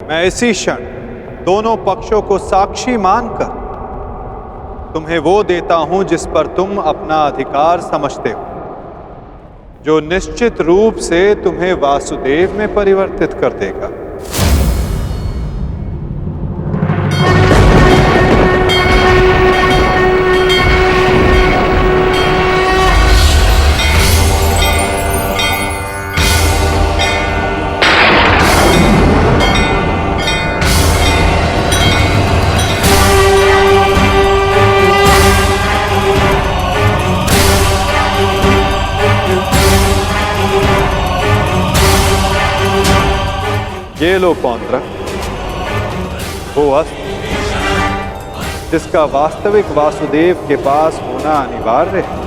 मैं इसी क्षण दोनों पक्षों को साक्षी मानकर तुम्हें वो देता हूं जिस पर तुम अपना अधिकार समझते हो, जो निश्चित रूप से तुम्हें वासुदेव में परिवर्तित कर देगा। ये लो पौंड्रक, वो अस्त्र जिसका वास्तविक वासुदेव के पास होना अनिवार्य है।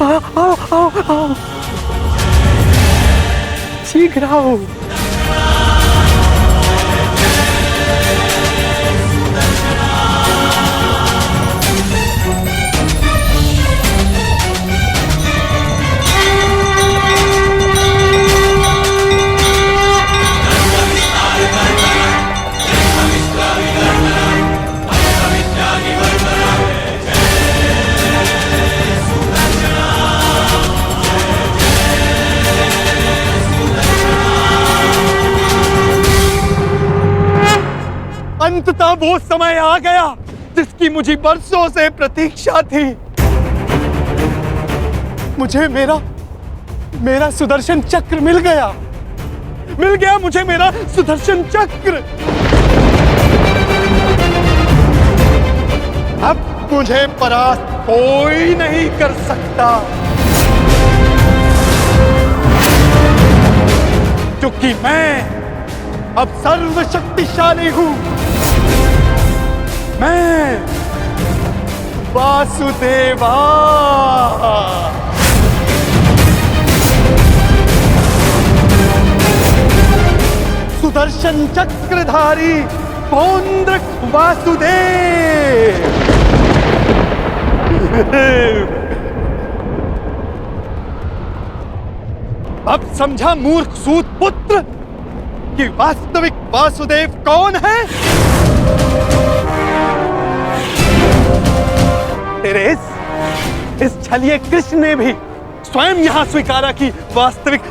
आओ शीघ्र आओ। अंततः वो समय आ गया जिसकी मुझे बरसों से प्रतीक्षा थी। मुझे मेरा सुदर्शन चक्र मिल गया मुझे मेरा सुदर्शन चक्र। अब मुझे परास्त कोई नहीं कर सकता, क्योंकि मैं अब सर्वशक्तिशाली हूं। मैं वासुदेवा। सुदर्शन चक्रधारी पौंड्रक वासुदेव। अब समझा मूर्ख सूत पुत्र कि वास्तविक वासुदेव कौन है? तेरे इस छलिए कृष्ण ने भी स्वयं यहां स्वीकारा कि वास्तविक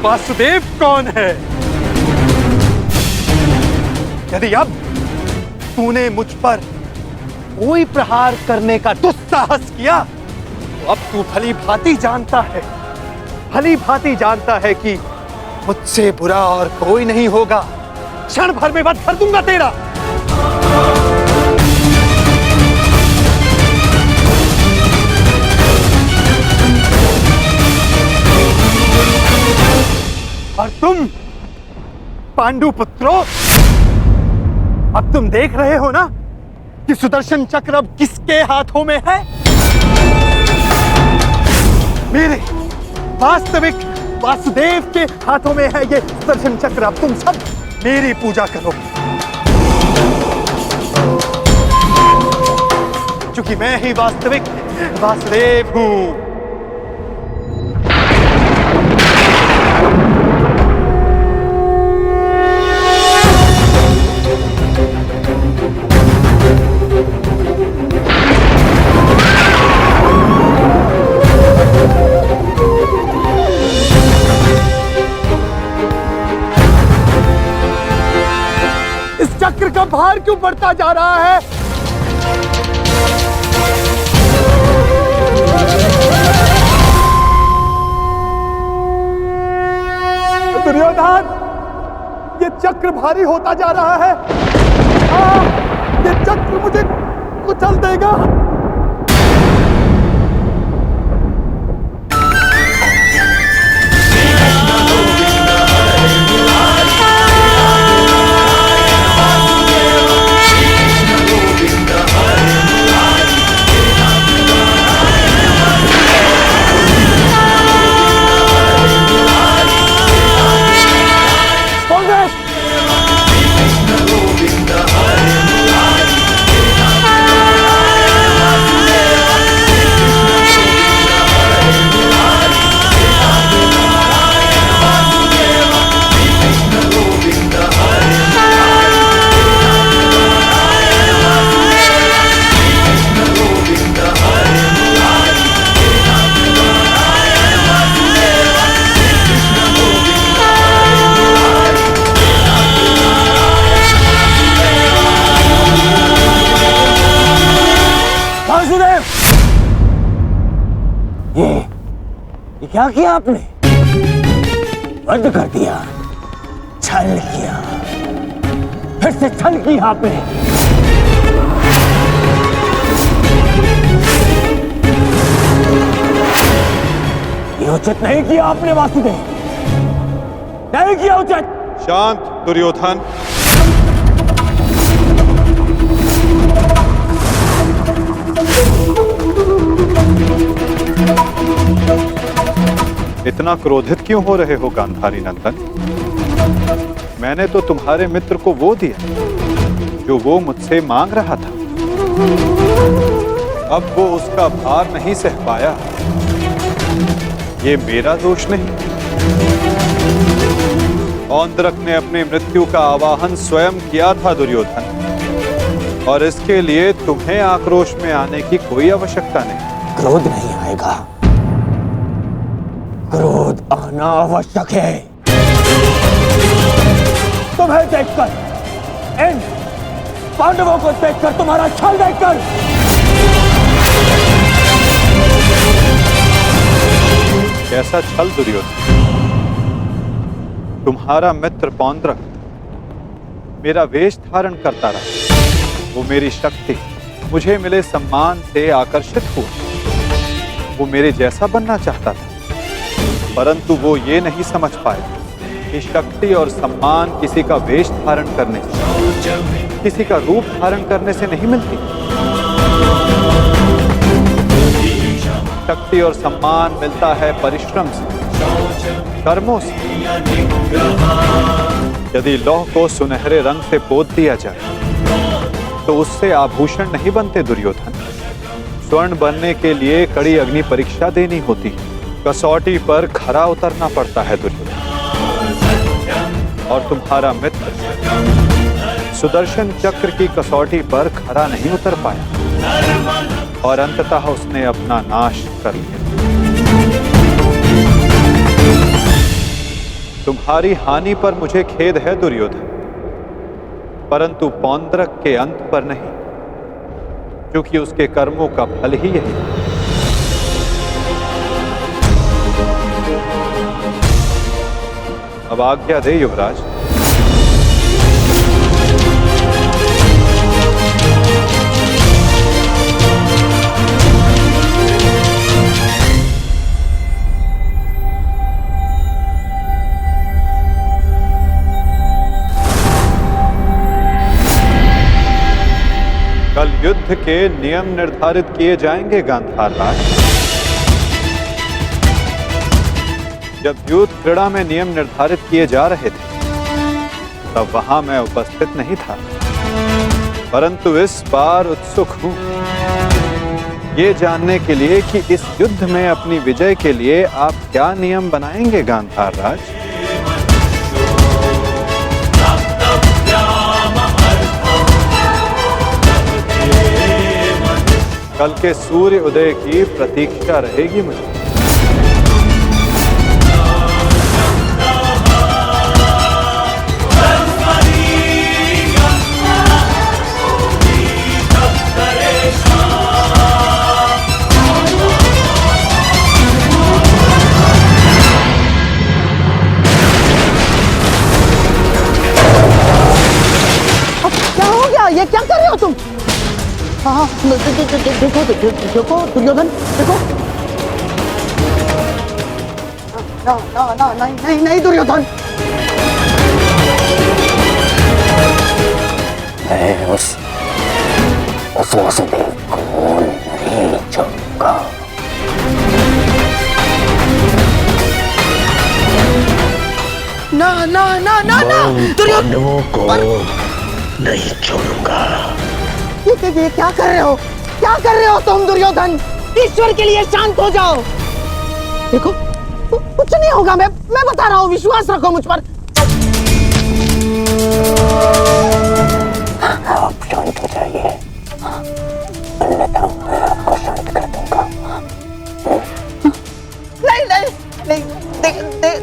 वासुदेव कौन है। यदि अब तूने मुझ पर कोई प्रहार करने का दुस्साहस किया तो अब तू भली भांति जानता है कि मुझसे बुरा और कोई नहीं होगा। क्षण भर में वध कर दूंगा तेरा। और तुम पांडु पुत्रों, अब तुम देख रहे हो ना कि सुदर्शन चक्र अब किसके हाथों में है? मेरे वास्तविक वासुदेव के हाथों में है ये सुदर्शन चक्र। अब तुम सब मेरी पूजा करो, क्योंकि मैं ही वास्तविक वासुदेव हूं। चक्र का भार क्यों बढ़ता जा रहा है? दुर्योधन, ये चक्र भारी होता जा रहा है। ये चक्र मुझे कुचल देगा। ये क्या किया आपने? बंद कर दिया, छल किया, फिर से छल किया आपने। ये उचित नहीं किया आपने वासुदेव, नहीं किया उचित। शांत दुर्योधन। इतना क्रोधित क्यों हो रहे हो गांधारी नंदन? मैंने तो तुम्हारे मित्र को वो दिया जो वो मुझसे मांग रहा था। अब वो उसका भार नहीं सह पाया, ये मेरा दोष नहीं। औंद्रक ने अपनी मृत्यु का आवाहन स्वयं किया था दुर्योधन, और इसके लिए तुम्हें आक्रोश में आने की कोई आवश्यकता नहीं। क्रोध नहीं आएगा, क्रोध आना आवश्यक है। तुम्हें देखकर, इन पांडवों को देखकर, तुम्हारा छल देखकर, कैसा छल दुर्योधन? तुम्हारा मित्र पौंद्रक मेरा वेश धारण करता रहा, वो मेरी शक्ति, मुझे मिले सम्मान से आकर्षित हुआ। वो मेरे जैसा बनना चाहता था, परंतु वो ये नहीं समझ पाया कि शक्ति और सम्मान किसी का वेश धारण करने से, किसी का रूप धारण करने से नहीं मिलती। शक्ति और सम्मान मिलता है परिश्रम से, कर्मों से। यदि लौह को सुनहरे रंग से पोत दिया जाए तो उससे आभूषण नहीं बनते दुर्योधन। स्वर्ण बनने के लिए कड़ी अग्नि परीक्षा देनी होती है, कसौटी पर खरा उतरना पड़ता है दुर्योधन। और तुम्हारा मित्र सुदर्शन चक्र की कसौटी पर खरा नहीं उतर पाया, और अंततः उसने अपना नाश कर लिया। तुम्हारी हानि पर मुझे खेद है दुर्योधन, परंतु पौंद्रक के अंत पर नहीं, क्योंकि उसके कर्मों का फल ही यही है। अब आज्ञा दे युवराज। कल युद्ध के नियम निर्धारित किए जाएंगे गांधार राज। जब युद्ध क्रीड़ा में नियम निर्धारित किए जा रहे थे तब वहां मैं उपस्थित नहीं था, परंतु इस बार उत्सुक हूं ये जानने के लिए कि इस युद्ध में अपनी विजय के लिए आप क्या नियम बनाएंगे गांधार राज। कल के सूर्य उदय की प्रतीक्षा रहेगी मुझे। क्या हो गया? ये क्या कर रहे हो तुम? हाँ, देखो दुर्योधन, देखो। नहीं दुर्योधन। मैं उस वासुदेव को नहीं छोड़ूंगा। ना दुर्योधन को नहीं छोड़ूंगा। ये क्या कर रहे हो? क्या कर रहे हो तुम दुर्योधन? ईश्वर के लिए शांत हो जाओ। देखो कुछ नहीं होगा, मैं बता रहा हूँ, विश्वास रखो मुझ पर। आप शांत हो जाइए, अन्यथा मैं आपको शांत कर दूंगा। नहीं,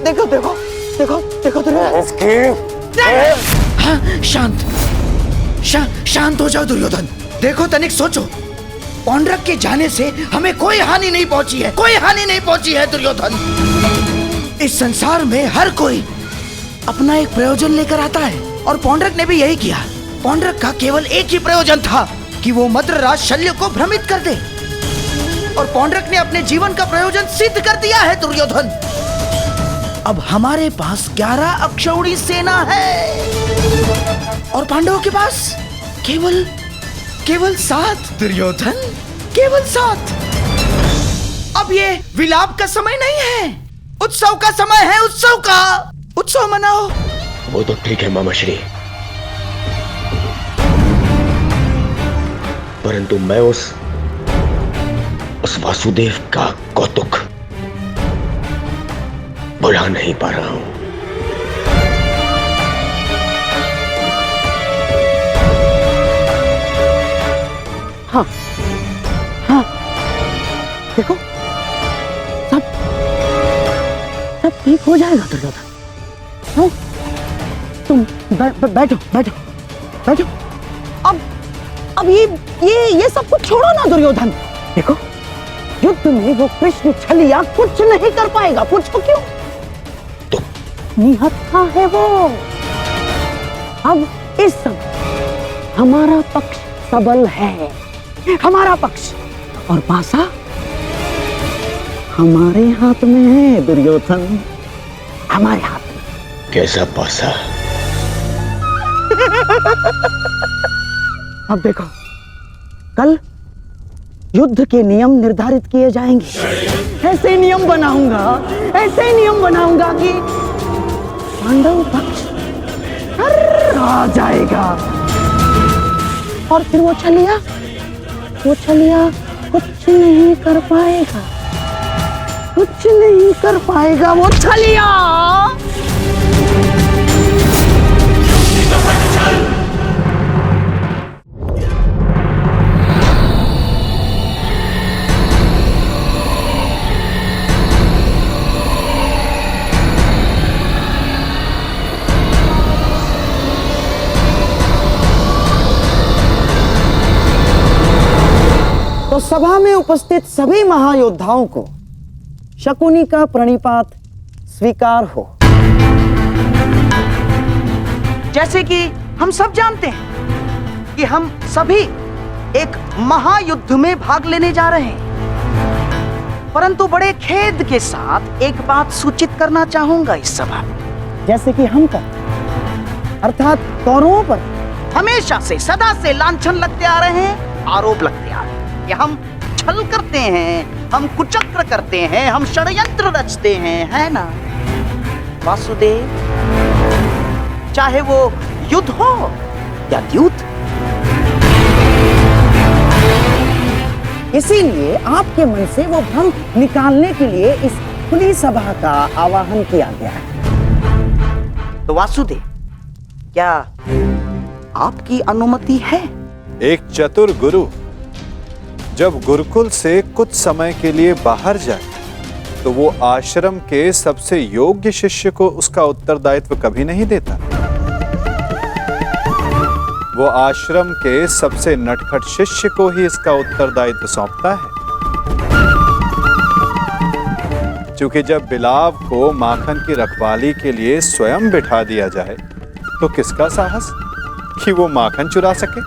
देखो शांत हो जाओ दुर्योधन। देखो तनिक सोचो, पौंड्रक के जाने से हमें कोई हानि नहीं पहुंची है, कोई हानि नहीं पहुंची है दुर्योधन। इस संसार में हर कोई अपना एक प्रयोजन लेकर आता है और पौंड्रक ने भी यही किया। पौंड्रक का केवल एक ही प्रयोजन था कि वो मद्रराज शल्य को भ्रमित कर दे, और पौंड्रक ने अपने जीवन का प्रयोजन सिद्ध कर दिया है दुर्योधन। अब हमारे पास 11 अक्षौहिणी सेना है और पांडवों के पास केवल 7 दुर्योधन, केवल 7। अब ये विलाप का समय नहीं है, उत्सव का समय है, उत्सव का। उत्सव मनाओ। वो तो ठीक है मामाश्री, परंतु मैं उस वासुदेव का कौतुक भुला नहीं पा रहा हूं। हाँ हाँ, देखो सब ठीक हो जाएगा दुर्योधन। हाँ? तुम बैठो बैठो बैठो। अब ये सब कुछ छोड़ो ना दुर्योधन। देखो युद्ध में वो कृष्ण छलिया कुछ नहीं कर पाएगा। पूछो क्यों? तो निहत्था है वो। अब इस समय हमारा पक्ष सबल है, हमारा पक्ष, और पासा हमारे हाथ में है दुर्योधन, हमारे हाथ में। कैसा पासा? अब देखो, कल युद्ध के नियम निर्धारित किए जाएंगे। ऐसे नियम बनाऊंगा कि पांडव पक्ष आ जाएगा, और फिर वो छलिया कुछ नहीं कर पाएगा, वो छलिया। तो सभा में उपस्थित सभी महायोद्धाओं को शकुनी का प्रणिपात स्वीकार हो। जैसे कि हम सब जानते हैं कि हम सभी एक महायुद्ध में भाग लेने जा रहे हैं, परंतु बड़े खेद के साथ एक बात सूचित करना चाहूंगा इस सभा में। जैसे कि हम अर्थात कौरवों पर हमेशा से सदा से लांछन लगते आ रहे हैं, आरोप लगते आ रहे हैं कि हम छल करते हैं, हम कुचक्र करते हैं, हम षड्यंत्र रचते हैं, है ना वासुदेव? चाहे वो युद्ध हो या द्यूत। इसीलिए आपके मन से वो भ्रम निकालने के लिए इस खुली सभा का आवाहन किया गया है। तो वासुदेव, क्या आपकी अनुमति है? एक चतुर गुरु जब गुरुकुल से कुछ समय के लिए बाहर जाए तो वो आश्रम के सबसे योग्य शिष्य को उसका उत्तरदायित्व कभी नहीं देता। वो आश्रम के सबसे नटखट शिष्य को ही इसका उत्तरदायित्व सौंपता है। क्योंकि जब बिलाव को माखन की रखवाली के लिए स्वयं बिठा दिया जाए तो किसका साहस कि वो माखन चुरा सके।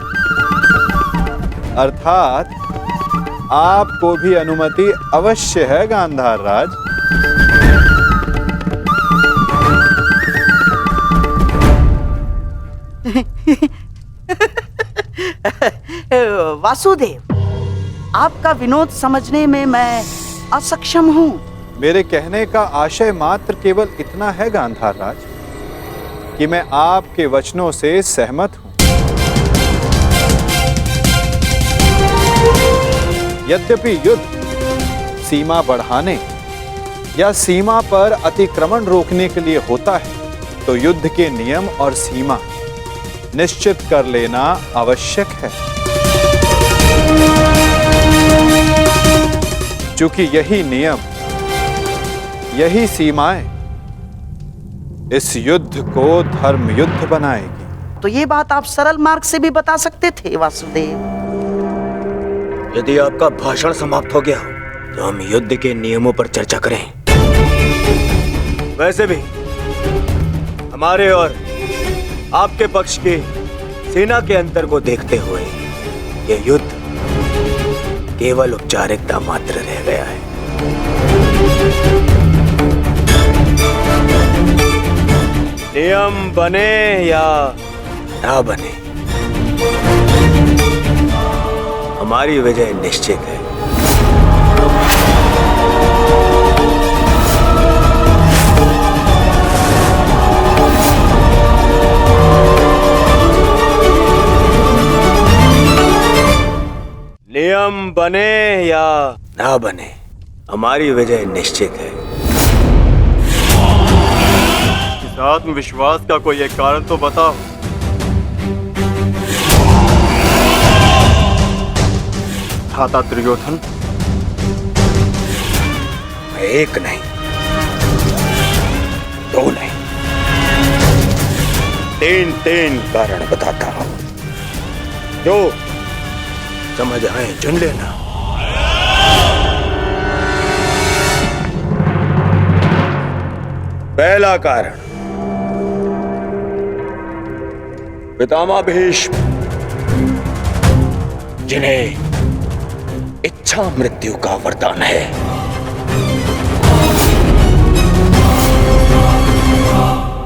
अर्थात आपको भी अनुमति अवश्य है गांधार राज। वासुदेव, आपका विनोद समझने में मैं असक्षम हूं। मेरे कहने का आशय मात्र केवल इतना है गांधार राज कि मैं आपके वचनों से सहमत हूं। यद्यपि युद्ध सीमा बढ़ाने या सीमा पर अतिक्रमण रोकने के लिए होता है, तो युद्ध के नियम और सीमा निश्चित कर लेना आवश्यक है। क्योंकि यही नियम, यही सीमाएं इस युद्ध को धर्म युद्ध बनाएगी। तो ये बात आप सरल मार्ग से भी बता सकते थे वासुदेव। यदि आपका भाषण समाप्त हो गया तो हम युद्ध के नियमों पर चर्चा करें। वैसे भी हमारे और आपके पक्ष की सेना के अंतर को देखते हुए यह युद्ध केवल औपचारिकता मात्र रह गया है। नियम बने या ना बने, हमारी विजय निश्चित है। नियम बने या ना बने, हमारी विजय निश्चित है। इस आत्मविश्वास का कोई एक कारण तो बताओ। था दुर्योधन? मैं एक नहीं, दो नहीं, तीन कारण बताता हूं। जो समझ आए चुन लेना। पहला कारण, पितामह भीष्म जिन्हें इच्छा मृत्यु का वरदान है।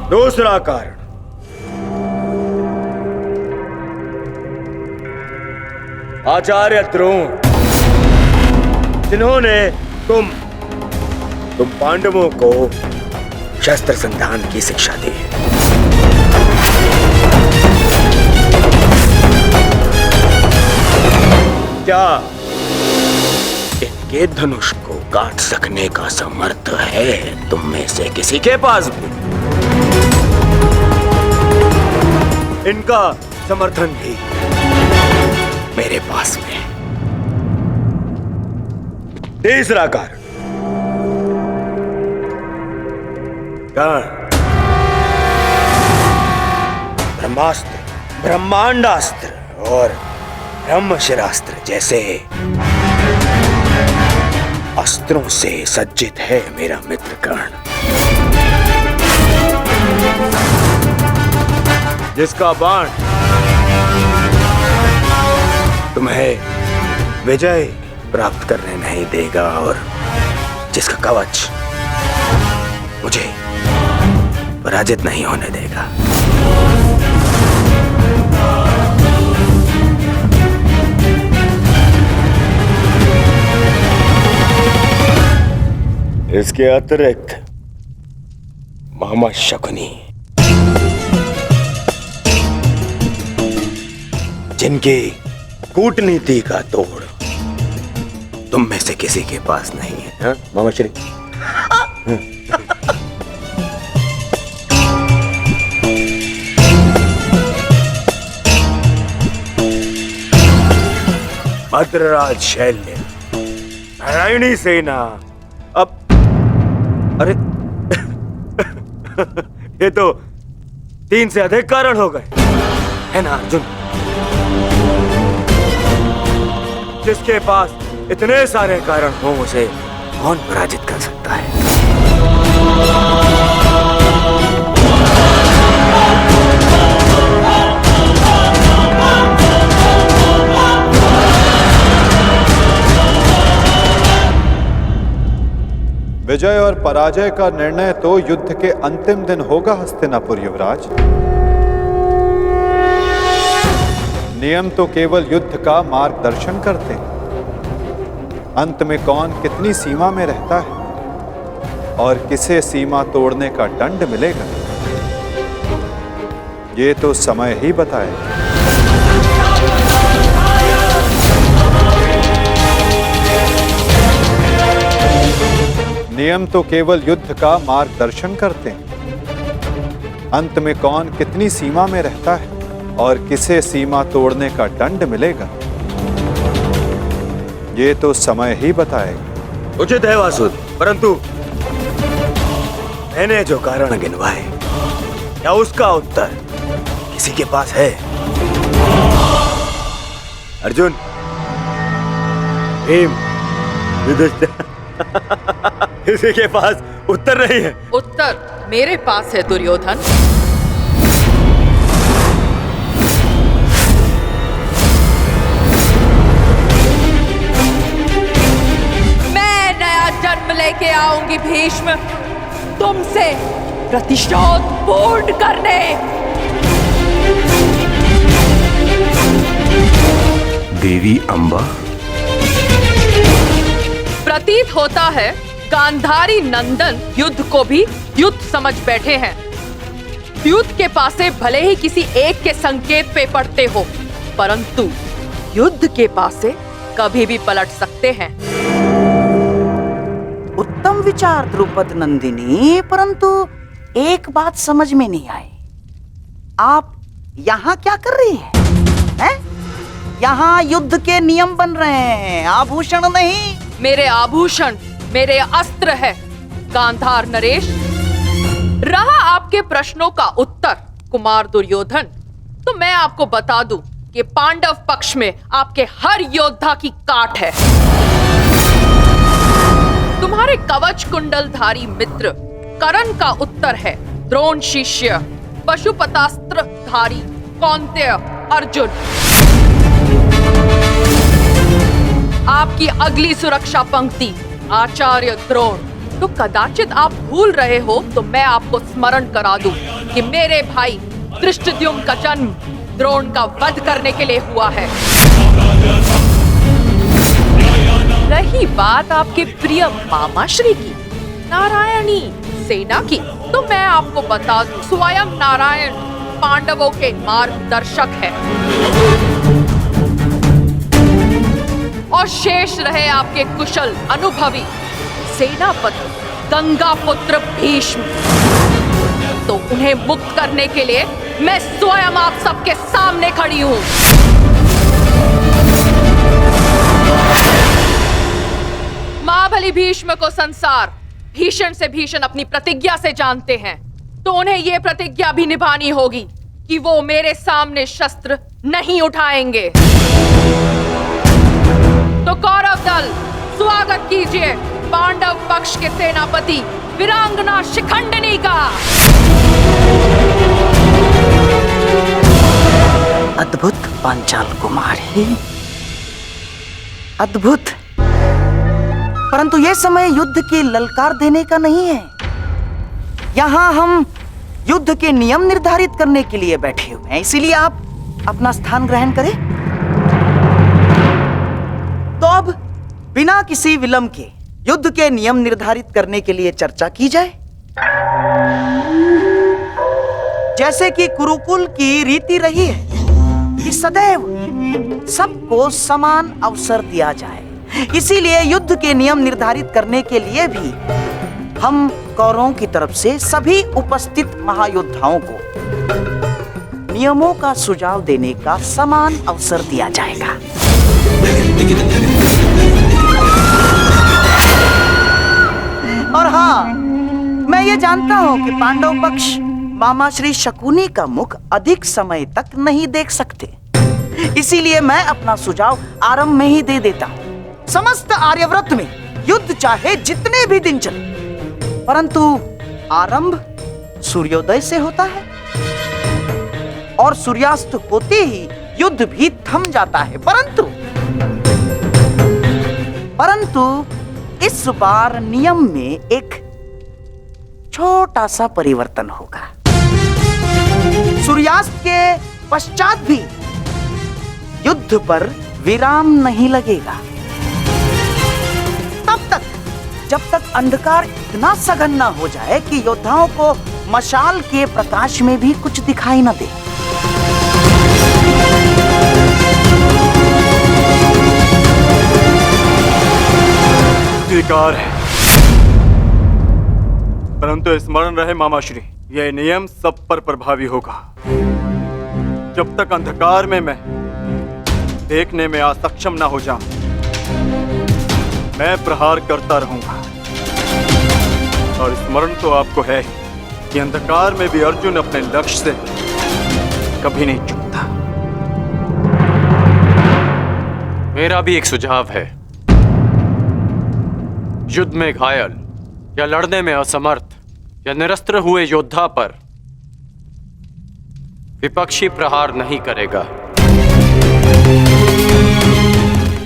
दूसरा कारण, आचार्य द्रोण जिन्होंने तुम पांडवों को शस्त्र संधान की शिक्षा दी है। क्या इनके धनुष को काट सकने का समर्थ है तुम में से किसी के पास भी? इनका समर्थन भी मेरे पास में। तीसरा कारण, ब्रह्मास्त्र, ब्रह्मांडास्त्र और ब्रह्मशिरास्त्र जैसे अस्त्रों से सज्जित है मेरा मित्र कर्ण, जिसका बाण तुम्हें विजय प्राप्त करने नहीं देगा और जिसका कवच मुझे पराजित नहीं होने देगा। इसके अतिरिक्त मामा शकुनी जिनकी कूटनीति का तोड़ तुम में से किसी के पास नहीं है। हाँ? मामा श्री भद्रराज शैल्य, नारायणी सेना। अब अरे ये तो 3 से अधिक कारण हो गए, है ना अर्जुन? जिसके पास इतने सारे कारण हो उसे कौन पराजित कर सकता है? विजय और पराजय का निर्णय तो युद्ध के अंतिम दिन होगा हस्तिनापुर युवराज। नियम तो केवल युद्ध का मार्गदर्शन करते हैं। अंत में कौन कितनी सीमा में रहता है और किसे सीमा तोड़ने का दंड मिलेगा, ये तो समय ही बताएगा। नियम तो केवल युद्ध का मार्गदर्शन करते हैं। अंत में कौन कितनी सीमा में रहता है और किसे सीमा तोड़ने का दंड मिलेगा, ये तो समय ही बताएगा। उचित है वासुद, परंतु मैंने जो कारण गिनवाए, क्या उसका उत्तर किसी के पास है? अर्जुन, भीम, युधिष्ठिर, किसी के पास उत्तर नहीं है। उत्तर मेरे पास है दुर्योधन। मैं नया जन्म लेके आऊंगी भीष्म, तुमसे प्रतिशोध पूर्ण करने। देवी अंबा, प्रतीत होता है गांधारी नंदन युद्ध को भी युद्ध समझ बैठे हैं। युद्ध के पासे भले ही किसी एक के संकेत पे पड़ते हो, परंतु युद्ध के पासे कभी भी पलट सकते हैं। उत्तम विचार द्रुपद नंदिनी, परंतु एक बात समझ में नहीं आई। आप यहाँ क्या कर रही हैं? यहाँ युद्ध के नियम बन रहे हैं, आभूषण नहीं। मेरे आभूषण मेरे अस्त्र है गांधार नरेश। रहा आपके प्रश्नों का उत्तर कुमार दुर्योधन, तो मैं आपको बता दूं कि पांडव पक्ष में आपके हर योद्धा की काट है। तुम्हारे कवच कुंडलधारी मित्र कर्ण का उत्तर है द्रोण शिष्य पशुपतास्त्रधारी कौन्तेय अर्जुन। आपकी अगली सुरक्षा पंक्ति आचार्य द्रोण। तो कदाचित आप भूल रहे हो तो मैं आपको स्मरण करा दूं कि मेरे भाई धृष्टद्युम्न का जन्म द्रोण का वध करने के लिए हुआ है। रही बात आपके प्रिय मामाश्री की, नारायणी सेना की, तो मैं आपको बता दूं स्वयं नारायण पांडवों के मार्गदर्शक है। और शेष रहे आपके कुशल अनुभवी सेनापति गंगा पुत्र भीष्म, तो उन्हें मुक्त करने के लिए मैं स्वयं आप सबके सामने खड़ी हूं। महाबली भीष्म को संसार भीषण से भीषण अपनी प्रतिज्ञा से जानते हैं, तो उन्हें यह प्रतिज्ञा भी निभानी होगी कि वो मेरे सामने शस्त्र नहीं उठाएंगे। तो कौरव दल स्वागत कीजिए पांडव पक्ष के सेनापति वीरांगना शिखंडिनी का। अद्भुत पांचाल कुमारी, अद्भुत। परंतु यह समय युद्ध की ललकार देने का नहीं है। यहाँ हम युद्ध के नियम निर्धारित करने के लिए बैठे हुए हैं, इसीलिए आप अपना स्थान ग्रहण करें। तो अब बिना किसी विलंब के युद्ध के नियम निर्धारित करने के लिए चर्चा की जाए। जैसे कि कुरुकुल की रीति रही है कि सदैव सबको समान अवसर दिया जाए, इसीलिए युद्ध के नियम निर्धारित करने के लिए भी हम कौरवों की तरफ से सभी उपस्थित महायोद्धाओं को नियमों का सुझाव देने का समान अवसर दिया जाएगा। और हाँ, मैं ये जानता हूं कि पांडव पक्ष मामा श्री शकुनी का मुख अधिक समय तक नहीं देख सकते, इसीलिए मैं अपना सुझाव आरंभ में ही दे देता हूं। समस्त आर्यव्रत में युद्ध चाहे जितने भी दिन चले, परंतु आरंभ सूर्योदय से होता है और सूर्यास्त होते ही युद्ध भी थम जाता है। परंतु इस बार नियम में एक छोटा सा परिवर्तन होगा। सूर्यास्त के पश्चात भी युद्ध पर विराम नहीं लगेगा, तब तक जब तक अंधकार इतना सघन न हो जाए कि योद्धाओं को मशाल के प्रकाश में भी कुछ दिखाई न दे। स्वीकार है, परंतु स्मरण रहे मामाश्री, यह नियम सब पर प्रभावी होगा। जब तक अंधकार में मैं देखने में असक्षम न हो जाऊं, मैं प्रहार करता रहूंगा। और स्मरण तो आपको है कि अंधकार में भी अर्जुन अपने लक्ष्य से कभी नहीं चूकता। मेरा भी एक सुझाव है। युद्ध में घायल या लड़ने में असमर्थ या निरस्त्र हुए योद्धा पर विपक्षी प्रहार नहीं करेगा।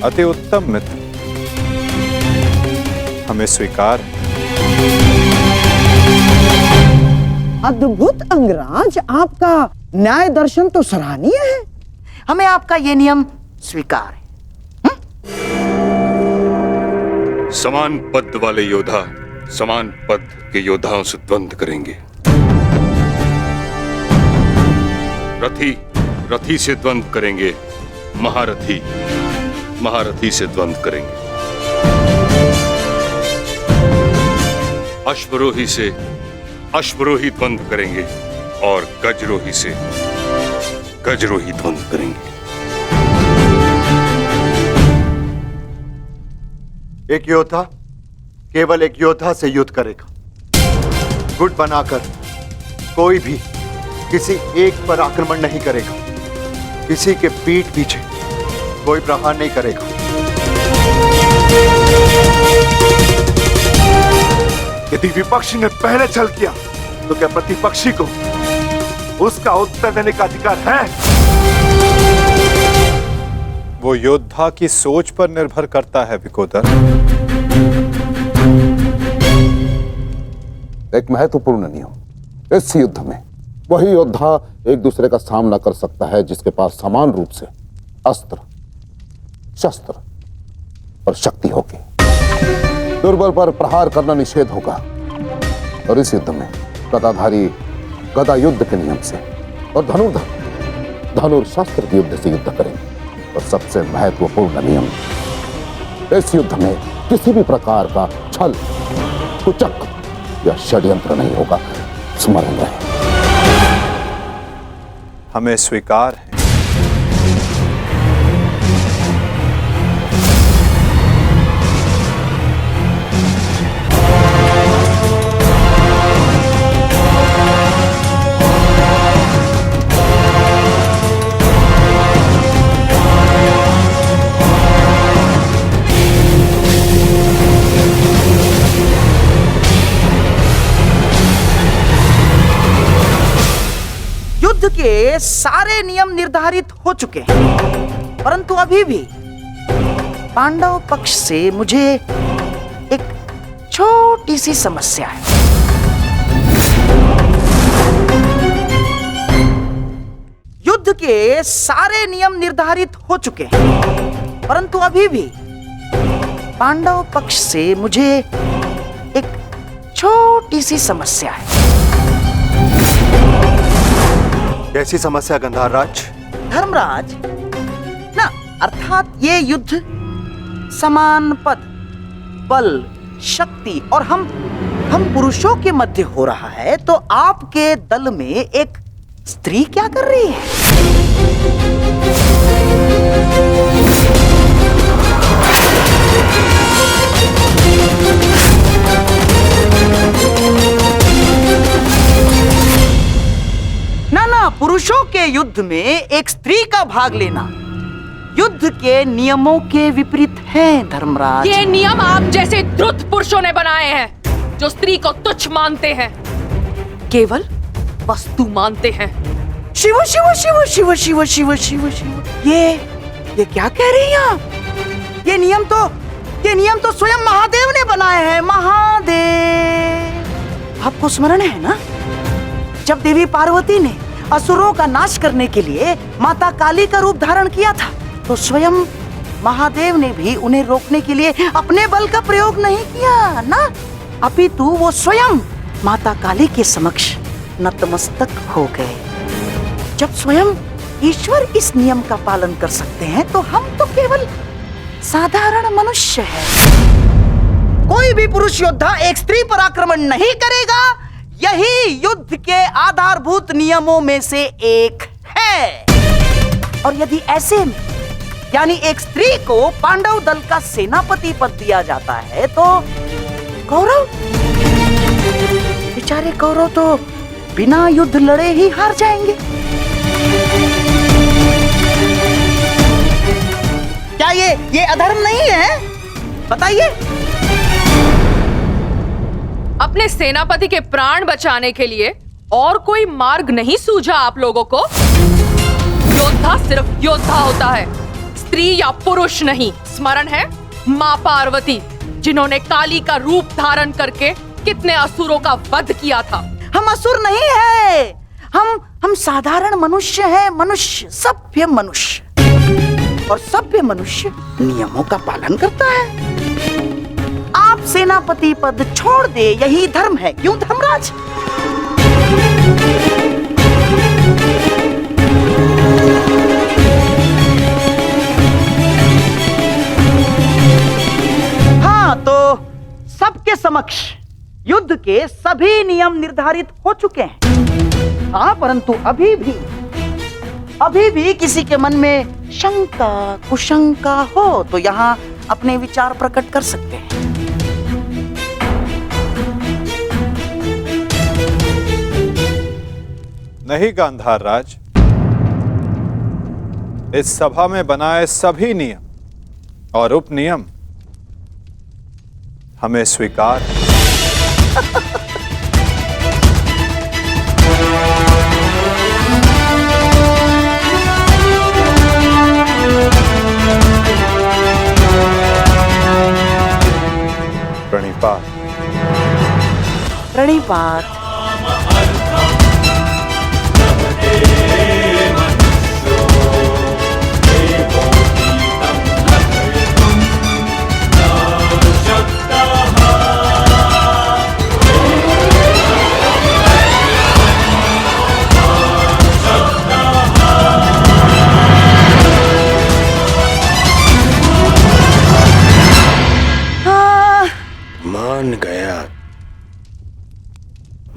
अति उत्तम मित्र, हमें स्वीकार है। अद्भुत अंगराज, आपका न्याय दर्शन तो सराहनीय है। हमें आपका ये नियम स्वीकार है। समान पद वाले योद्धा समान पद के योद्धाओं से द्वंद्व करेंगे। रथी रथी से द्वंद्व करेंगे, महारथी महारथी से द्वंद्व करेंगे, अश्वरोही से अश्वरोही द्वंद्व करेंगे और गजरोही से गजरोही द्वंद्व करेंगे। एक योद्धा केवल एक योद्धा से युद्ध करेगा। गुट बनाकर कोई भी किसी एक पर आक्रमण नहीं करेगा। किसी के पीठ पीछे कोई प्रहार नहीं करेगा। यदि विपक्षी ने पहले छल किया तो क्या प्रतिपक्षी को उसका उत्तर देने का अधिकार है? वो योद्धा की सोच पर निर्भर करता है विकोदर। एक महत्वपूर्ण नियम, इस युद्ध में वही योद्धा एक दूसरे का सामना कर सकता है जिसके पास समान रूप से अस्त्र, शस्त्र और शक्ति होगी। दुर्बल पर प्रहार करना निषेध होगा। और इस युद्ध में गदाधारी गदा युद्ध के नियम से और धनुर्धर धनुर्शस्त्र के युद्ध से युद्ध करेंगे। और सबसे महत्वपूर्ण नियम, इस युद्ध में किसी भी प्रकार का छल, कुचक या षड्यंत्र नहीं होगा। स्मरण रहे। हमें स्वीकार है। युद्ध के सारे नियम निर्धारित हो चुके हैं, परंतु अभी भी पांडव पक्ष से मुझे एक छोटी सी समस्या है। युद्ध के सारे नियम निर्धारित हो चुके हैं, परंतु अभी भी पांडव पक्ष से मुझे एक छोटी सी समस्या है। कैसी समस्या गंधार राज? धर्मराज ना, अर्थात ये युद्ध समान पद, बल, शक्ति और हम पुरुषों के मध्य हो रहा है, तो आपके दल में एक स्त्री क्या कर रही है? ना, पुरुषों के युद्ध में एक स्त्री का भाग लेना युद्ध के नियमों के विपरीत है धर्मराज। ये नियम आप जैसे द्रुत पुरुषों ने बनाए हैं, जो स्त्री को तुच्छ मानते हैं, केवल वस्तु मानते हैं। शिव शिव शिव शिव शिव शिव शिव शिव, ये क्या कह रही हैं आप? ये नियम तो स्वयं महादेव ने बनाए हैं। महादेव, आपको स्मरण है ना, जब देवी पार्वती ने असुरों का नाश करने के लिए माता काली का रूप धारण किया था, तो स्वयं महादेव ने भी उन्हें रोकने के लिए अपने बल का प्रयोग नहीं किया ना, अपितु वो स्वयं माता काली के समक्ष नतमस्तक हो गए। जब स्वयं ईश्वर इस नियम का पालन कर सकते हैं, तो हम तो केवल साधारण मनुष्य हैं। कोई भी पुरुष योद्धा एक स्त्री पर आक्रमण नहीं करेगा। यही युद्ध के आधारभूत नियमों में से एक है। और यदि ऐसे में यानी एक स्त्री को पांडव दल का सेनापति पद दिया जाता है, तो कौरव, बेचारे कौरव तो बिना युद्ध लड़े ही हार जाएंगे। क्या ये अधर्म नहीं है? बताइए। अपने सेनापति के प्राण बचाने के लिए और कोई मार्ग नहीं सूझा आप लोगों को? योद्धा सिर्फ योद्धा होता है, स्त्री या पुरुष नहीं। स्मरण है माँ पार्वती, जिन्होंने काली का रूप धारण करके कितने असुरों का वध किया था। हम असुर नहीं है, हम साधारण मनुष्य हैं, मनुष्य, सभ्य मनुष्य। और सभ्य मनुष्य नियमों का पालन करता है। आप सेनापति पद छोड़ दे, यही धर्म है, क्यों धर्मराज? हाँ, तो सबके समक्ष युद्ध के सभी नियम निर्धारित हो चुके हैं। हाँ, परंतु अभी भी किसी के मन में शंका कुशंका हो तो यहाँ अपने विचार प्रकट कर सकते हैं। नहीं गांधार राज, इस सभा में बनाए सभी नियम और उपनियम हमें स्वीकार है। प्रणिपात। प्रणिपात।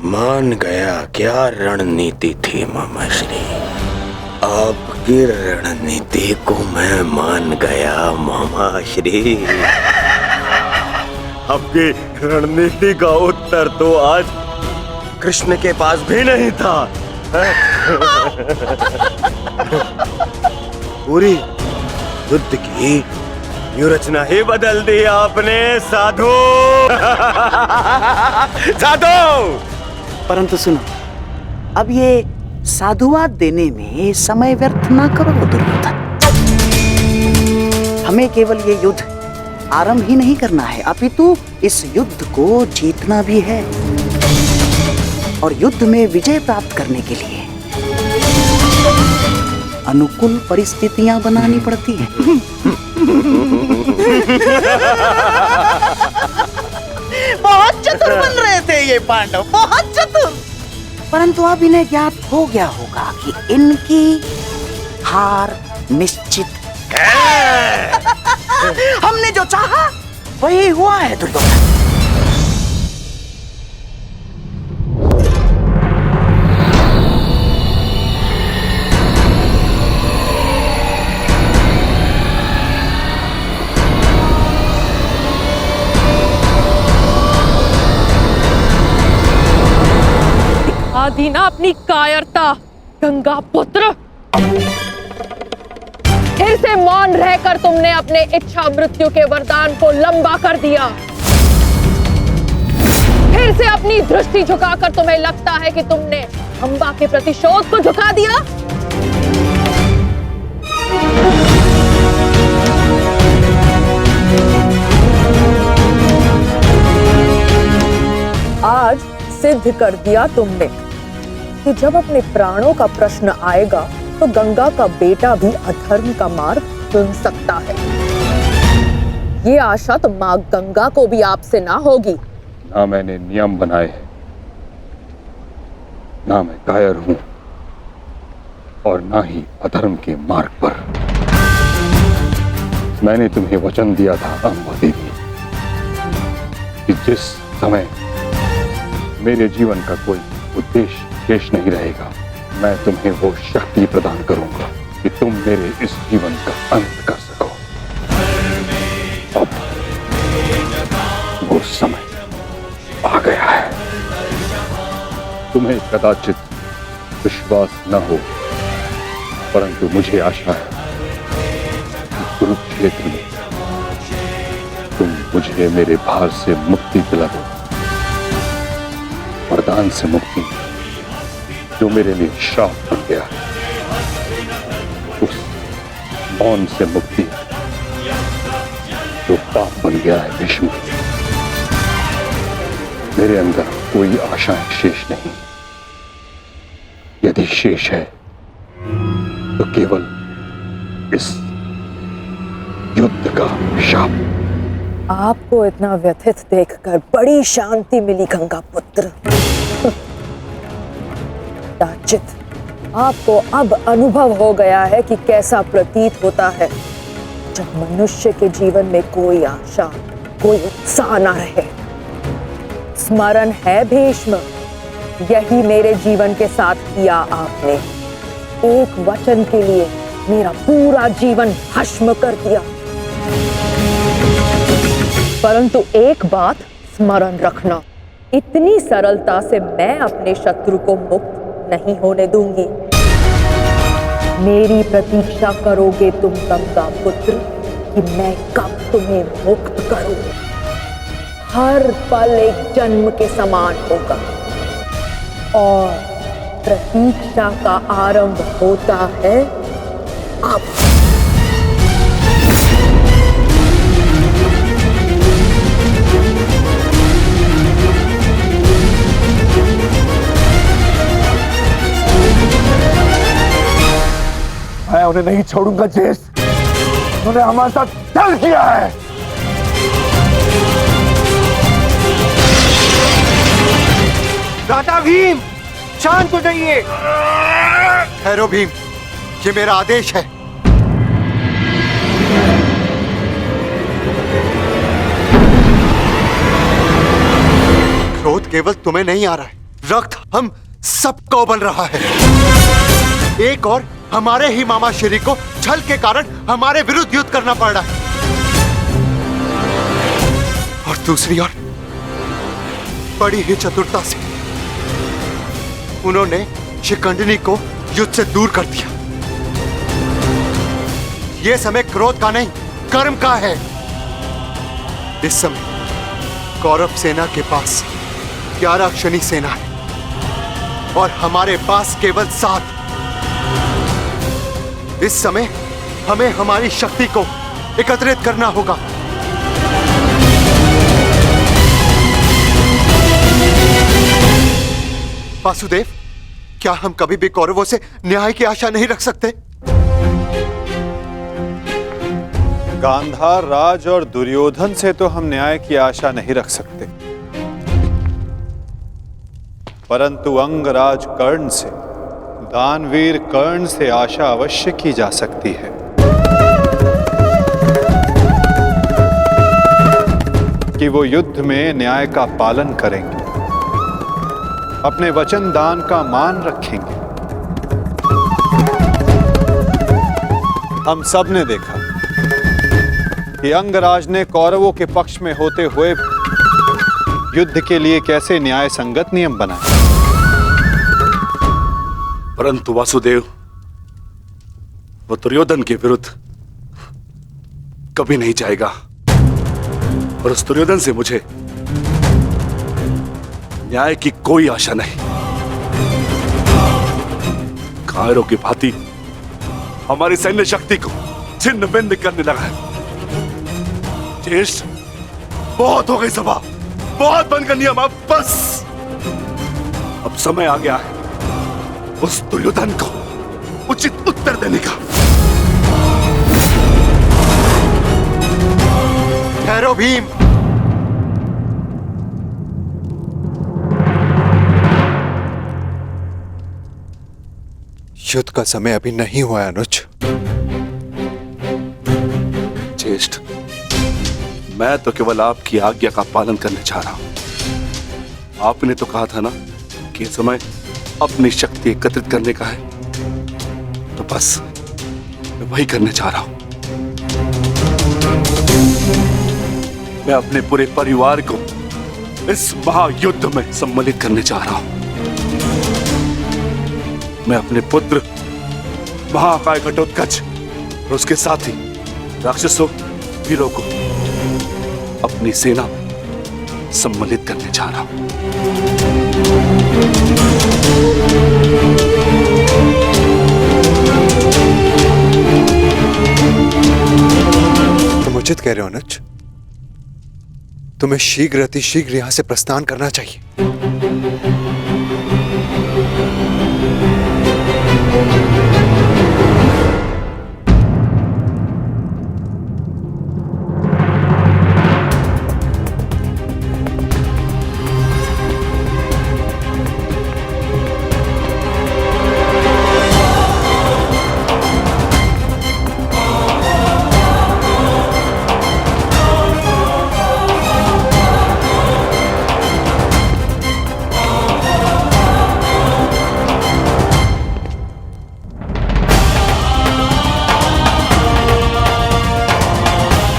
मान गया क्या रणनीति थी मामाश्री। आपकी रणनीति को मैं मान गया मामाश्री। आपकी रणनीति का उत्तर तो आज कृष्ण के पास भी नहीं था। पूरी युद्ध की व्यूरचना ही बदल दी आपने साधु। साधु! परंतु सुनो, अब ये साधुवाद देने में समय व्यर्थ ना करो दुर्योधन। हमें केवल ये युद्ध आरंभ ही नहीं करना है, अपितु इस युद्ध को जीतना भी है। और युद्ध में विजय प्राप्त करने के लिए अनुकूल परिस्थितियां बनानी पड़ती हैं। बहुत चतुर बन रहे थे ये पांडव, बहुत चतुर। परंतु अब इन्हें ज्ञात हो गया होगा कि इनकी हार निश्चित है। हमने जो चाहा वही हुआ है दुर्योधन। आधी ना अपनी कायरता गंगा पुत्र। फिर से मौन रहकर तुमने अपने इच्छा मृत्यु के वरदान को लंबा कर दिया। फिर से अपनी दृष्टि झुकाकर तुम्हें लगता है कि तुमने अंबा के प्रतिशोध को झुका दिया। आज सिद्ध कर दिया तुमने कि जब अपने प्राणों का प्रश्न आएगा तो गंगा का बेटा भी अधर्म का मार्ग चुन सकता है। ये आशा तो माँ गंगा को भी आपसे ना होगी। ना मैंने नियम बनाए हैं, ना मैं कायर हूं और ना ही अधर्म के मार्ग पर। मैंने तुम्हें वचन दिया था अम्बा देवी कि जिस समय मेरे जीवन का कोई उद्देश्य शेष नहीं रहेगा, मैं तुम्हें वो शक्ति प्रदान करूंगा कि तुम मेरे इस जीवन का अंत कर सको। अब वो समय आ गया है। तुम्हें कदाचित विश्वास न हो, परंतु मुझे आशा है कि कुरुक्षेत्र में तुम मुझे मेरे भार से मुक्ति दिला दो वरदान से मुक्ति जो मेरे लिए श्राप बन गया है, उस मौन से मुक्ति जो पाप बन गया है भीष्म। मेरे अंदर कोई आशाएं शेष नहीं। यदि शेष है तो केवल इस युद्ध का शाप। आपको इतना व्यथित देखकर बड़ी शांति मिली गंगा पुत्र। दाचित, आपको अब अनुभव हो गया है कि कैसा प्रतीत होता है जब मनुष्य के जीवन में कोई आशा, कोई उत्साह न रहे। स्मरण है भीष्म, यही मेरे जीवन के साथ किया आपने। एक वचन के लिए मेरा पूरा जीवन भस्म कर दिया। परंतु एक बात स्मरण रखना, इतनी सरलता से मैं अपने शत्रु को मुक्त नहीं होने दूंगी। मेरी प्रतीक्षा करोगे तुम गंगा पुत्र कि मैं कब तुम्हें मुक्त करूं। हर पल एक जन्म के समान होगा और प्रतीक्षा का आरंभ होता है अब। मैं उन्हें नहीं छोड़ूंगा जेस। उन्होंने हमारे साथ छल किया है। दादा भीम, शांत हो जाइए। ठहरो भीम, ये मेरा आदेश है। क्रोध केवल तुम्हें नहीं आ रहा है, रक्त हम सबको उबल रहा है। एक और हमारे ही मामा श्री को छल के कारण हमारे विरुद्ध युद्ध करना पड़ रहा है, और दूसरी ओर बड़ी ही चतुरता से उन्होंने शिखंडिनी को युद्ध से दूर कर दिया। यह समय क्रोध का नहीं, कर्म का है। इस समय कौरव सेना के पास 11 क्षणी सेना है और हमारे पास केवल 7। इस समय हमें हमारी शक्ति को एकत्रित करना होगा। वासुदेव, क्या हम कभी भी कौरवों से न्याय की आशा नहीं रख सकते? गांधार राज और दुर्योधन से तो हम न्याय की आशा नहीं रख सकते, परंतु अंगराज कर्ण से, दानवीर कर्ण से आशा अवश्य की जा सकती है। कि वो युद्ध में न्याय का पालन करेंगे, अपने वचन दान का मान रखेंगे। हम सब ने देखा कि अंगराज ने कौरवों के पक्ष में होते हुए युद्ध के लिए कैसे न्याय संगत नियम बनाए। परंतु वासुदेव, वो दुर्योधन के विरुद्ध कभी नहीं जाएगा, और उस दुर्योधन से मुझे न्याय की कोई आशा नहीं। कायरों की भांति हमारी सैन्य शक्ति को छिन्न भिन्न करने लगा है। ज्येष्ठ, बहुत हो गई सभा, बहुत बनकर नियम, अब बस। अब समय आ गया है उस दुर्योधन को उचित उत्तर देने का। ठहरो भीम, युद्ध का समय अभी नहीं हुआ है अनुज। ज्येष्ठ, मैं तो केवल आपकी आज्ञा का पालन करने जा रहा हूं। आपने तो कहा था ना कि समय अपनी शक्ति एकत्रित करने का है, तो बस मैं वही करने जा रहा हूं। मैं अपने पूरे परिवार को इस महायुद्ध में सम्मिलित करने जा रहा हूं। मैं अपने पुत्र महाकाय घटोत्कच और उसके साथ ही राक्षसों, वीरों को अपनी सेना में सम्मिलित करने जा रहा हूं। तुम उचित कह रहे हो अनुज। तुम्हें शीघ्र अतिशीघ्र यहां से प्रस्थान करना चाहिए।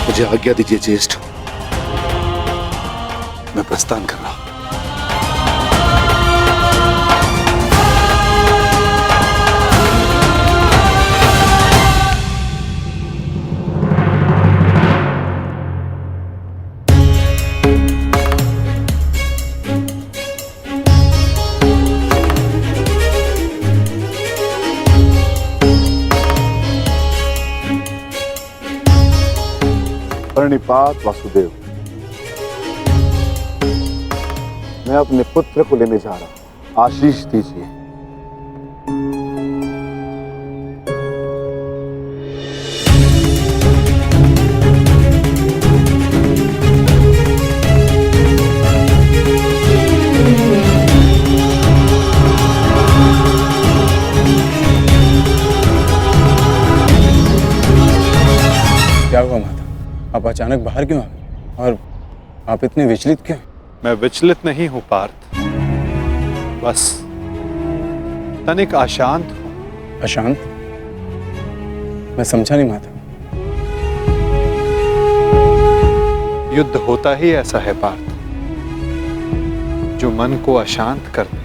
मुझे आज्ञा दीजिए ज्येष्ठ, मैं प्रस्थान कर रहा हूं। प्रणिपात वासुदेव, मैं अपने पुत्र को लेने जा रहा हूं, आशीष दीजिए। क्या हुआ माता? आप अचानक बाहर क्यों आ गए? और आप इतने विचलित क्यों? मैं विचलित नहीं हूं पार्थ, बस तनिक अशांत हूं। अशांत? मैं समझा नहीं माता। युद्ध होता ही ऐसा है पार्थ, जो मन को अशांत कर दे।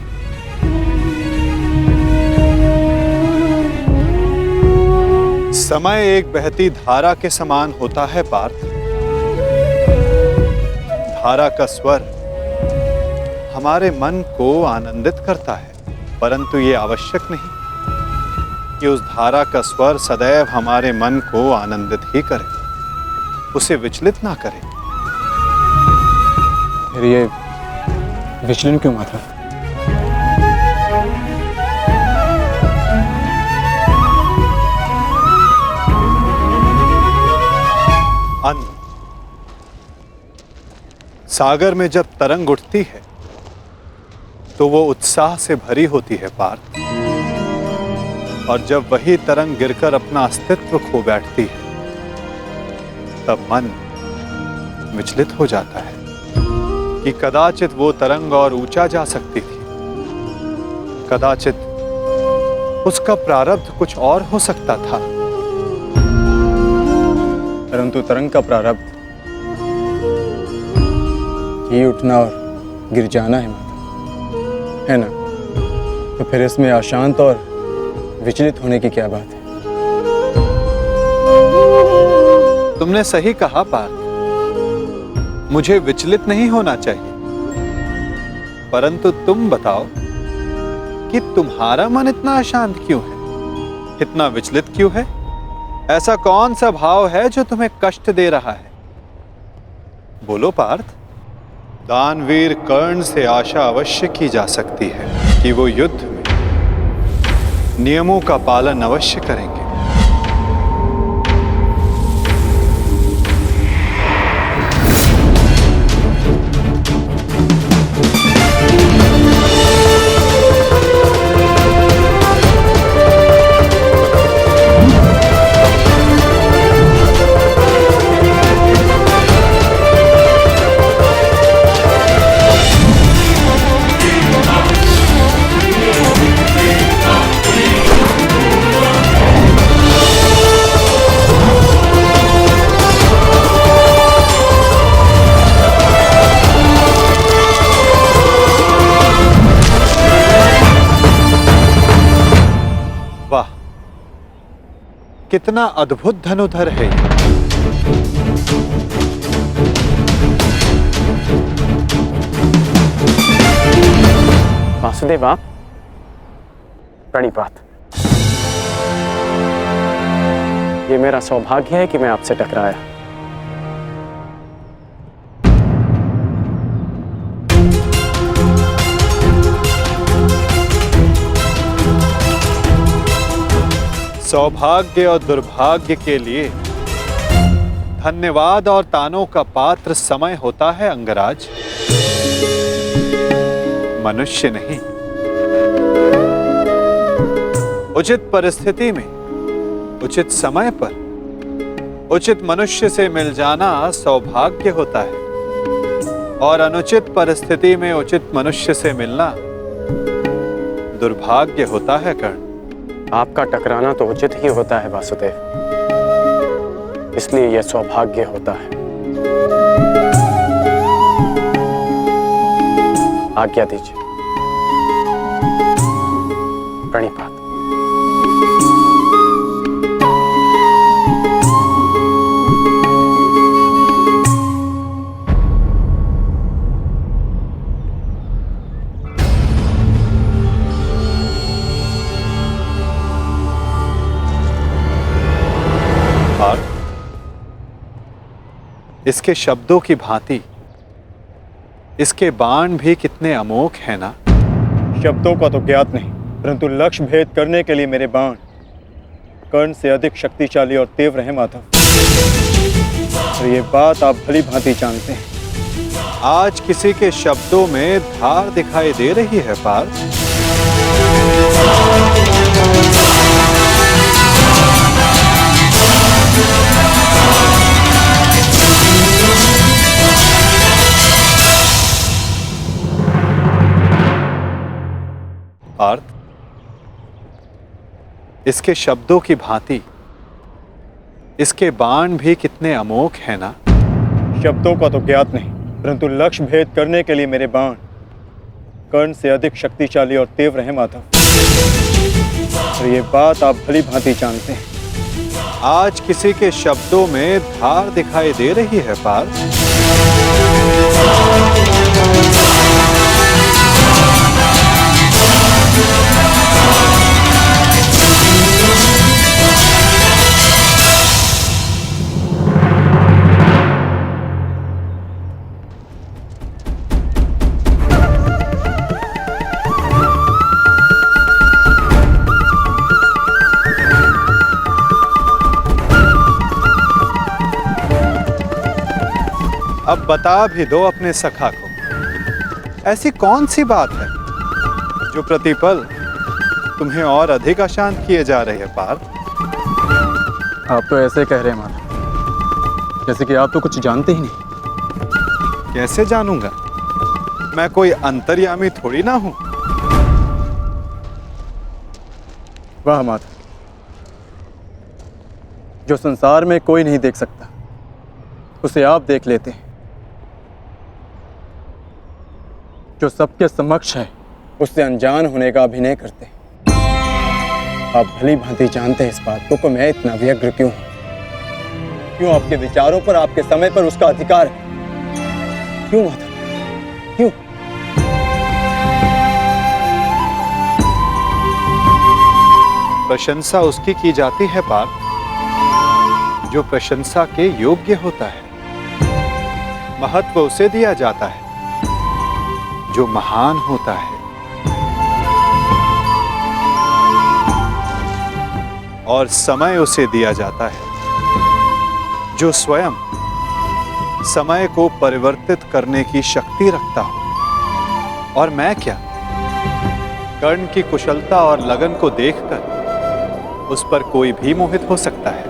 समय एक बहती धारा के समान होता है पार्थ। धारा का स्वर हमारे मन को आनंदित करता है, परंतु ये आवश्यक नहीं कि उस धारा का स्वर सदैव हमारे मन को आनंदित ही करे, उसे विचलित ना करे। फिर ये विचलन क्यों माता? अन्न, सागर में जब तरंग उठती है तो वो उत्साह से भरी होती है पार्थ, और जब वही तरंग गिरकर अपना अस्तित्व खो बैठती है तब मन विचलित हो जाता है कि कदाचित वो तरंग और ऊंचा जा सकती थी, कदाचित उसका प्रारब्ध कुछ और हो सकता था। परंतु तरंग का प्रारब्ध ही उठना और गिर जाना है माता, है ना? तो फिर इसमें अशांत और विचलित होने की क्या बात है? तुमने सही कहा पार्थ, मुझे विचलित नहीं होना चाहिए, परंतु तुम बताओ कि तुम्हारा मन इतना अशांत क्यों है, इतना विचलित क्यों है? ऐसा कौन सा भाव है जो तुम्हें कष्ट दे रहा है? बोलो पार्थ। दानवीर कर्ण से आशा अवश्य की जा सकती है कि वो युद्ध में नियमों का पालन अवश्य करेंगे। वाह, कितना अद्भुत धनुधर है ये। वासुदेव आप? प्रणिपात। ये मेरा सौभाग्य है कि मैं आपसे टकराया। सौभाग्य और दुर्भाग्य के लिए धन्यवाद और तानों का पात्र समय होता है अंगराज, मनुष्य नहीं। उचित परिस्थिति में उचित समय पर उचित मनुष्य से मिल जाना सौभाग्य होता है और अनुचित परिस्थिति में उचित मनुष्य से मिलना दुर्भाग्य होता है कर्ण। आपका टकराना तो उचित ही होता है वासुदेव, इसलिए यह सौभाग्य होता है। आज्ञा दीजिए। प्रणिपात। इसके शब्दों की भांति इसके बाण भी कितने अमोघ हैं ना। शब्दों का तो ज्ञात नहीं, परंतु लक्ष्य भेद करने के लिए मेरे बाण कर्ण से अधिक शक्तिशाली और तीव्र हैं माधव। और ये बात आप भली भांति जानते हैं। आज किसी के शब्दों में धार दिखाई दे रही है पार्थ। पार्थ, इसके शब्दों की भांति इसके बाण भी कितने अमोघ हैं ना। शब्दों का तो ज्ञात नहीं, परंतु लक्ष्य भेद करने के लिए मेरे बाण कर्ण से अधिक शक्तिशाली और तीव्र हैं माधव। और ये बात आप भली भांति जानते हैं। आज किसी के शब्दों में धार दिखाई दे रही है पार्थ। अब बता भी दो अपने सखा को, ऐसी कौन सी बात है जो प्रतिपल तुम्हें और अधिक अशांत किए जा रहे हैं पार्थ। आप तो ऐसे कह रहे हैं माधव, जैसे कि आप तो कुछ जानते ही नहीं। कैसे जानूंगा, मैं कोई अंतर्यामी थोड़ी ना हूं। वाह माधव, जो संसार में कोई नहीं देख सकता उसे आप देख लेते हैं। जो सबके समक्ष है उससे अनजान होने का अभिनय करते हैं। आप भली भांति जानते हैं इस बात को मैं इतना व्यग्र क्यों हूं। क्यों आपके विचारों पर, आपके समय पर उसका अधिकार है। क्यों माधव, क्यों? प्रशंसा उसकी की जाती है पार्थ जो प्रशंसा के योग्य होता है। महत्व उसे दिया जाता है जो महान होता है। और समय उसे दिया जाता है जो स्वयं समय को परिवर्तित करने की शक्ति रखता हो। और मैं क्या, कर्ण की कुशलता और लगन को देखकर उस पर कोई भी मोहित हो सकता है।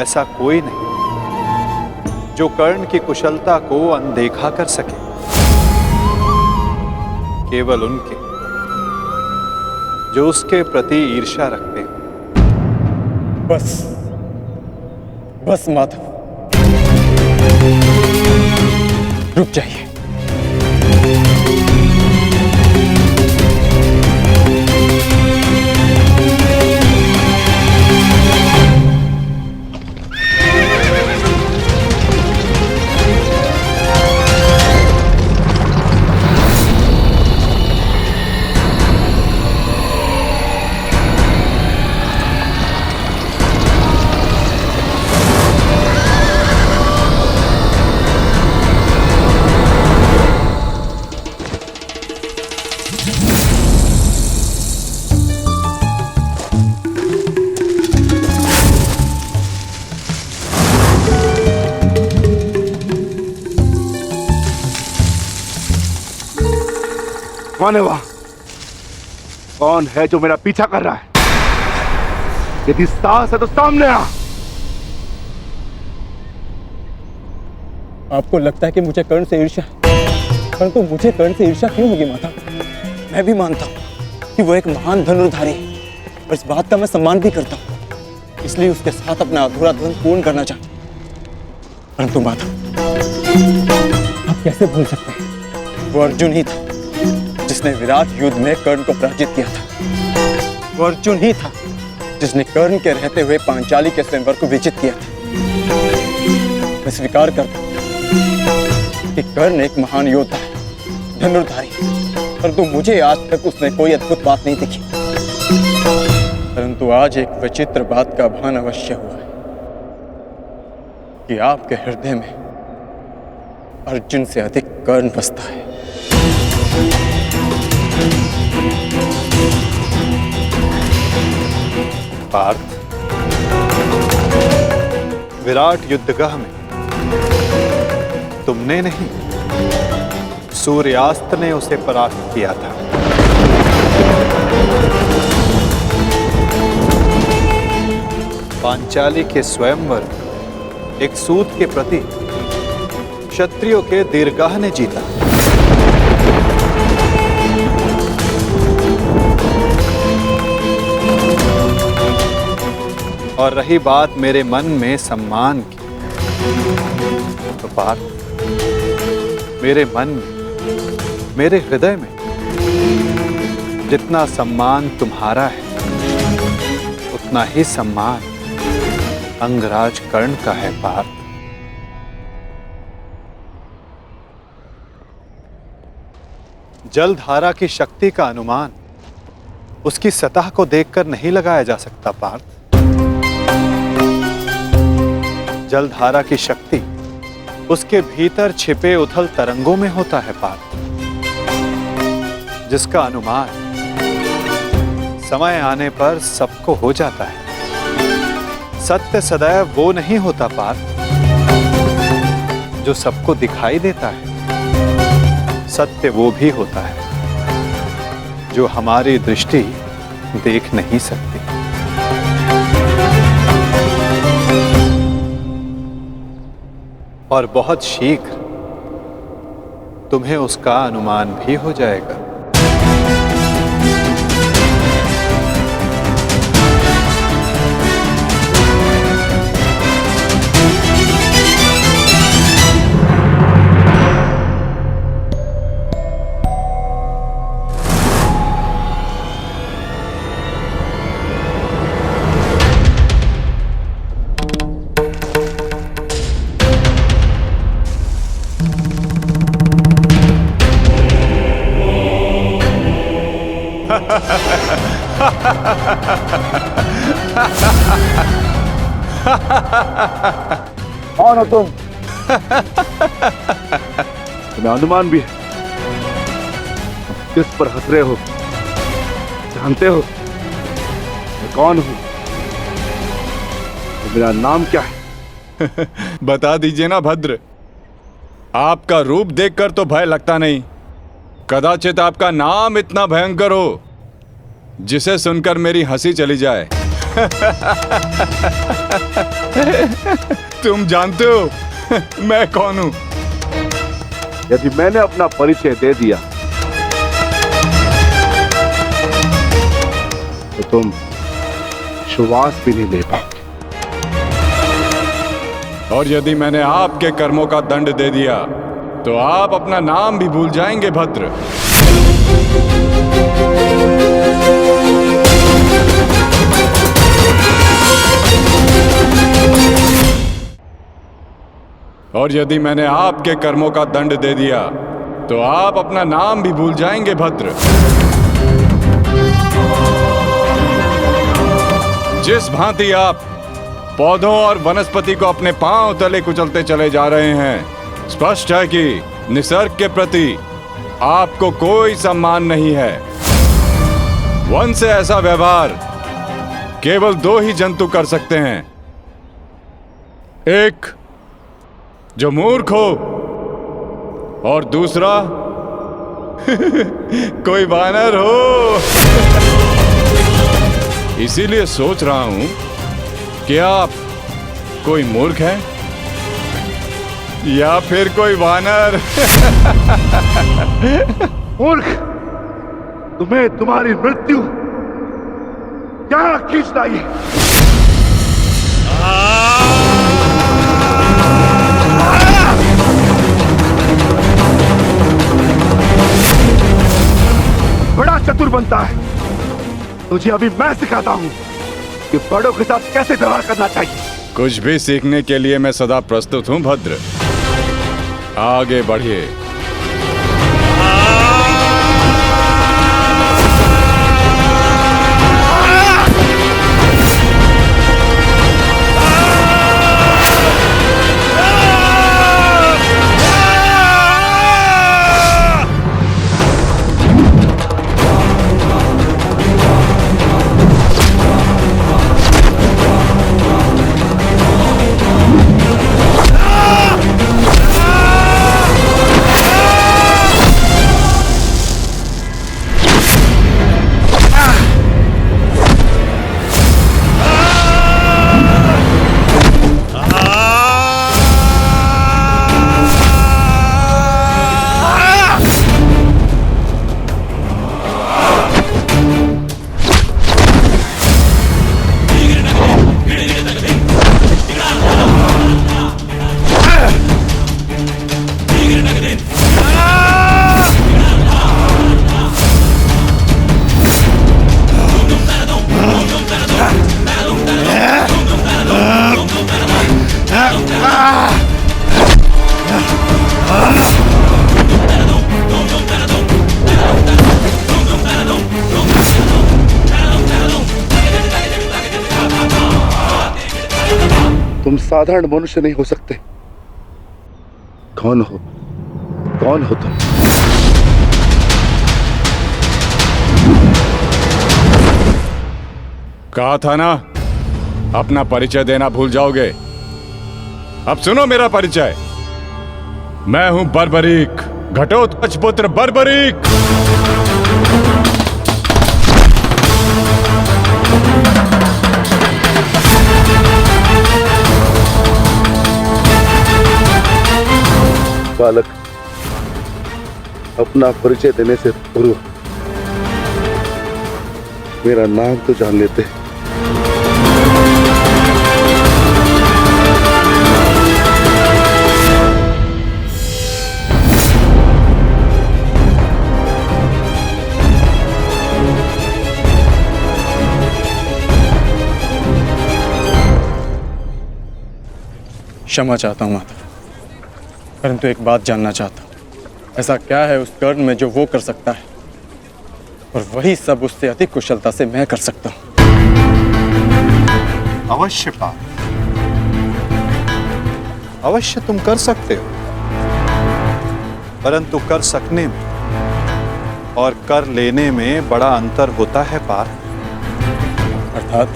ऐसा कोई नहीं जो कर्ण की कुशलता को अनदेखा कर सके। केवल उनके जो उसके प्रति ईर्ष्या रखते हैं। बस बस माधव, रुक जाइए। कौन है वहां? कौन है जो मेरा पीछा कर रहा है? यदि साहस है तो सामने आ। आपको लगता है कि मुझे कर्ण से ईर्ष्या है, परंतु मुझे कर्ण से ईर्ष्या क्यों होगी माता? मैं भी मानता हूँ कि वो एक महान धनुर्धारी है और इस बात का मैं सम्मान भी करता हूँ, इसलिए उसके साथ अपना अधूरा द्वंद पूर्ण करना चाहता हूँ। परंतु माता, आप कैसे भूल सकते हैं वो अर्जुन ही था जिसने विराट युद्ध में कर्ण को पराजित किया था। वो अर्जुन ही था जिसने कर्ण के रहते हुए पांचाली के स्वयंवर को विजित किया था। मैं स्वीकार करता हूं कि कर्ण एक महान योद्धा है, धनुर्धारी, परंतु मुझे आज तक उसमें कोई अद्भुत बात नहीं दिखी। परंतु आज एक विचित्र बात का भान अवश्य हुआ है कि आपके हृदय में अर्जुन से अधिक कर्ण बसता है। पार्थ, विराट युद्धगाह में तुमने नहीं, सूर्यास्त ने उसे परास्त किया था। पांचाली के स्वयंवर एक सूत के प्रति क्षत्रियों के दीर्घाह ने जीता। और रही बात मेरे मन में सम्मान की, तो पार्थ, मेरे मन में, मेरे हृदय में जितना सम्मान तुम्हारा है, उतना ही सम्मान अंगराज कर्ण का है। पार्थ, जलधारा की शक्ति का अनुमान उसकी सतह को देखकर नहीं लगाया जा सकता। पार्थ, जलधारा की शक्ति उसके भीतर छिपे उथल तरंगों में होता है। पार्थ, जिसका अनुमान समय आने पर सबको हो जाता है। सत्य सदैव वो नहीं होता पार्थ जो सबको दिखाई देता है। सत्य वो भी होता है जो हमारी दृष्टि देख नहीं सकती। और बहुत शीघ्र तुम्हें उसका अनुमान भी हो जाएगा। कौन हो तुम? तुम्हें अनुमान भी है? किस पर हंस रहे हो? जानते हो मैं कौन हूं? तो मेरा नाम क्या है? बता दीजिए ना भद्र। आपका रूप देखकर तो भय लगता नहीं, कदाचित आपका नाम इतना भयंकर हो जिसे सुनकर मेरी हंसी चली जाए। तुम जानते हो मैं कौन हूं? यदि मैंने अपना परिचय दे दिया तो तुम श्वास भी नहीं ले पाओगे। और यदि मैंने आपके कर्मों का दंड दे दिया तो आप अपना नाम भी भूल जाएंगे भद्र। और यदि मैंने आपके कर्मों का दंड दे दिया तो आप अपना नाम भी भूल जाएंगे भद्र। जिस भांति आप पौधों और वनस्पति को अपने पांव तले कुचलते चले जा रहे हैं, स्पष्ट है कि निसर्ग के प्रति आपको कोई सम्मान नहीं है। वन से ऐसा व्यवहार केवल दो ही जंतु कर सकते हैं, एक जो मूर्ख हो और दूसरा कोई वानर हो। इसीलिए सोच रहा हूं कि आप कोई मूर्ख है या फिर कोई वानर। मूर्ख, तुम्हें तुम्हारी मृत्यु क्या खींच लाई। बड़ा चतुर बनता है, तुझे अभी मैं सिखाता हूं कि बड़ों के साथ कैसे व्यवहार करना चाहिए। कुछ भी सीखने के लिए मैं सदा प्रस्तुत हूं भद्र, आगे बढ़िए। तुम साधारण मनुष्य नहीं हो सकते। कौन हो? कौन हो तुम? कहा था ना, अपना परिचय देना भूल जाओगे। अब सुनो मेरा परिचय। मैं हूं बर्बरीक, घटोत्कच पुत्र बर्बरीक। बालक, अपना परिचय देने से पूर्व मेरा नाम तो जान लेते। क्षमा चाहता हूं माता, परंतु एक बात जानना चाहता हूं। ऐसा क्या है उस कर्ण में जो वो कर सकता है और वही सब उससे अधिक कुशलता से मैं कर सकता हूं? अवश्य पार्थ, अवश्य तुम कर सकते हो, परंतु कर सकने में और कर लेने में बड़ा अंतर होता है पार्थ। अर्थात?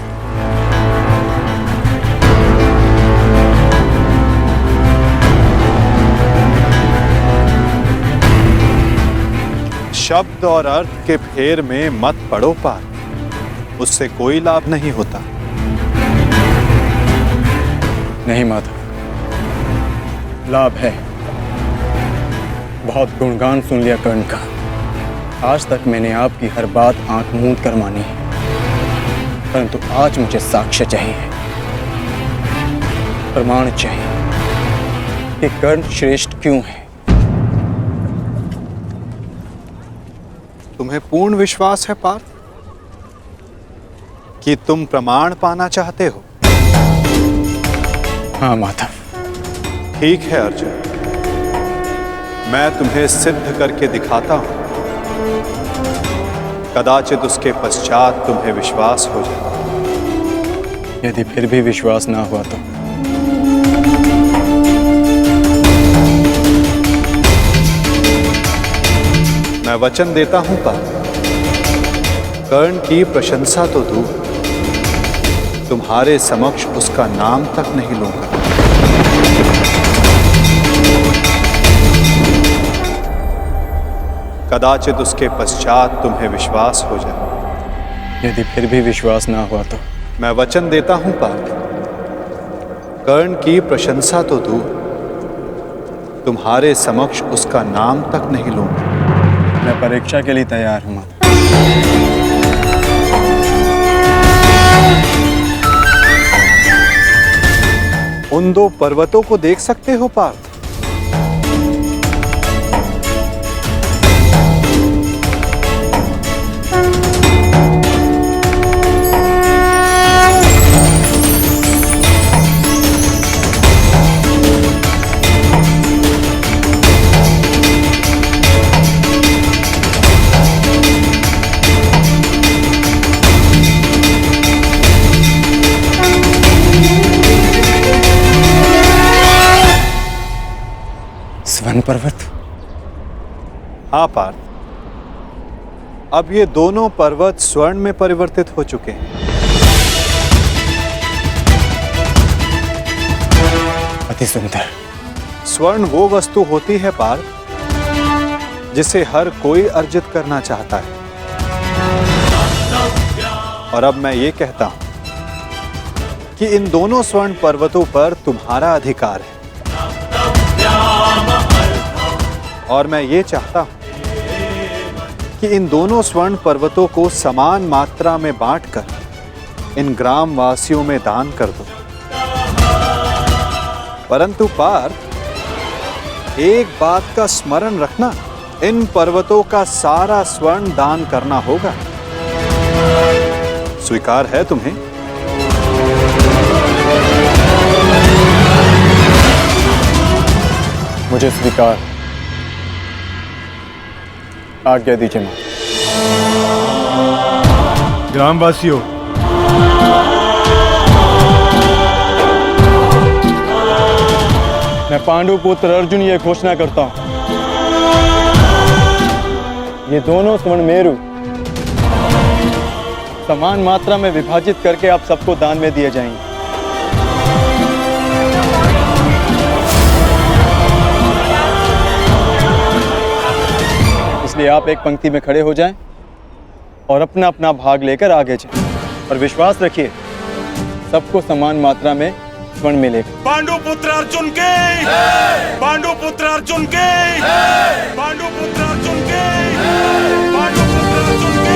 शब्द और अर्थ के फेर में मत पड़ो पार्थ, उससे कोई लाभ नहीं होता। नहीं माता, लाभ है। बहुत गुणगान सुन लिया कर्ण का। आज तक मैंने आपकी हर बात आंख मूंद कर मानी है, परंतु आज मुझे साक्ष्य चाहिए, प्रमाण चाहिए कि कर्ण श्रेष्ठ क्यों है। तुम्हें पूर्ण विश्वास है पार्थ कि तुम प्रमाण पाना चाहते हो? हाँ माता। ठीक है अर्जुन, मैं तुम्हें सिद्ध करके दिखाता हूं। कदाचित उसके पश्चात तुम्हें विश्वास हो जाए। यदि फिर भी विश्वास ना हुआ तो? मैं वचन देता हूं पार्थ, कर्ण की प्रशंसा तो दूर, तुम्हारे समक्ष उसका नाम तक नहीं लूंगा। कदाचित उसके पश्चात तुम्हें विश्वास हो जाए। यदि फिर भी विश्वास ना हुआ तो मैं वचन देता हूं पार्थ, कर्ण की प्रशंसा तो दूर, तुम्हारे समक्ष उसका नाम तक नहीं लूंगा। मैं परीक्षा के लिए तैयार हूं। उन दो पर्वतों को देख सकते हो पार्थ? स्वर्ण पर्वत? हाँ पार्थ, अब ये दोनों पर्वत स्वर्ण में परिवर्तित हो चुके हैं। अति सुंदर। स्वर्ण वो वस्तु होती है पार्थ जिसे हर कोई अर्जित करना चाहता है। और अब मैं ये कहता हूं कि इन दोनों स्वर्ण पर्वतों पर तुम्हारा अधिकार है। और मैं ये चाहता हूं कि इन दोनों स्वर्ण पर्वतों को समान मात्रा में बांटकर इन ग्राम वासियों में दान कर दो। परंतु पार्थ, एक बात का स्मरण रखना, इन पर्वतों का सारा स्वर्ण दान करना होगा। स्वीकार है तुम्हें? मुझे स्वीकार। आज्ञा दीजिए मां। ग्रामवासियों, मैं पांडु पुत्र अर्जुन ये घोषणा करता हूं, ये दोनों स्वर्ण मेरु समान मात्रा में विभाजित करके आप सबको दान में दिए जाएंगे। इसलिए आप एक पंक्ति में खड़े हो जाएं और अपना अपना भाग लेकर आगे जाएं। और विश्वास रखिए, सबको समान मात्रा में स्वर्ण मिलेगा। पांडु पुत्र अर्जुन के, पांडु पुत्र अर्जुन के, पांडु पुत्र अर्जुन के, पांडु पुत्र अर्जुन के।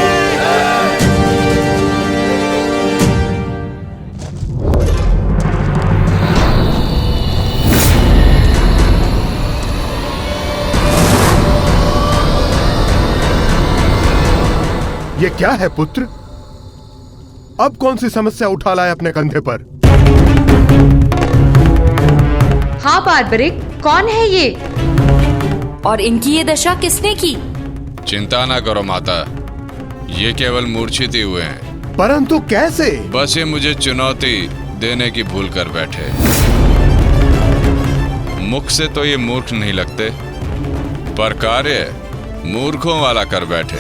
ये क्या है पुत्र? अब कौन सी समस्या उठा लाए अपने कंधे पर? हाँ बार्बरिक, कौन है ये? और इनकी ये दशा किसने की? चिंता ना करो माता, ये केवल मूर्छित ही हुए हैं। परंतु कैसे? बस ये मुझे चुनौती देने की भूल कर बैठे। मुख से तो ये मूर्ख नहीं लगते, पर कार्य मूर्खों वाला कर बैठे।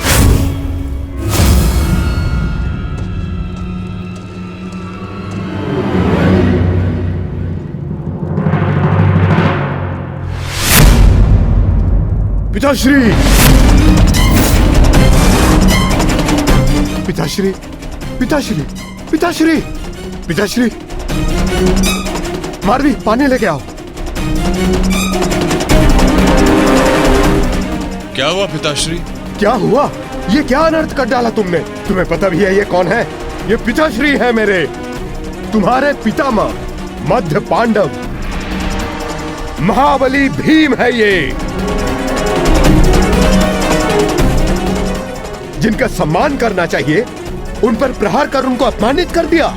पिताश्री, पिताश्री, पिताश्री, पिताश्री, पिताश्री, मारवी, पानी लेके आओ। क्या हुआ पिताश्री? क्या हुआ? ये क्या अनर्थ कर डाला तुमने? तुम्हें पता भी है ये कौन है? ये पिताश्री है मेरे, तुम्हारे पितामह मध्य पांडव महाबली भीम है ये, जिनका सम्मान करना चाहिए उन पर प्रहार कर उनको अपमानित कर दिया।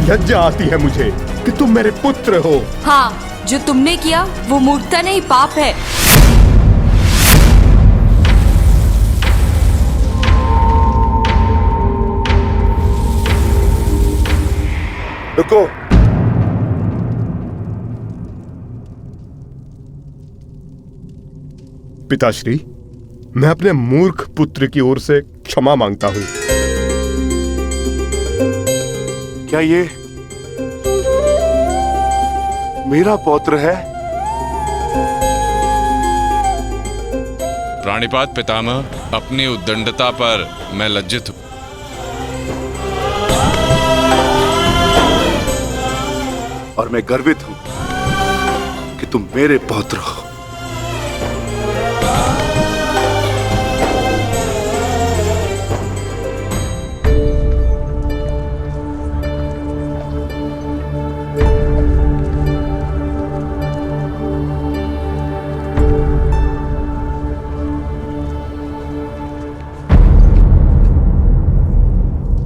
लज्जा आती है मुझे कि तुम मेरे पुत्र हो। हाँ, जो तुमने किया वो मूर्खता नहीं, पाप है। रुको, पिताश्री, मैं अपने मूर्ख पुत्र की ओर से क्षमा मांगता हूं। क्या ये मेरा पौत्र है? पाणिपात पितामह, अपनी उद्दंडता पर मैं लज्जित हूं। और मैं गर्वित हूं कि तुम मेरे पौत्र हो।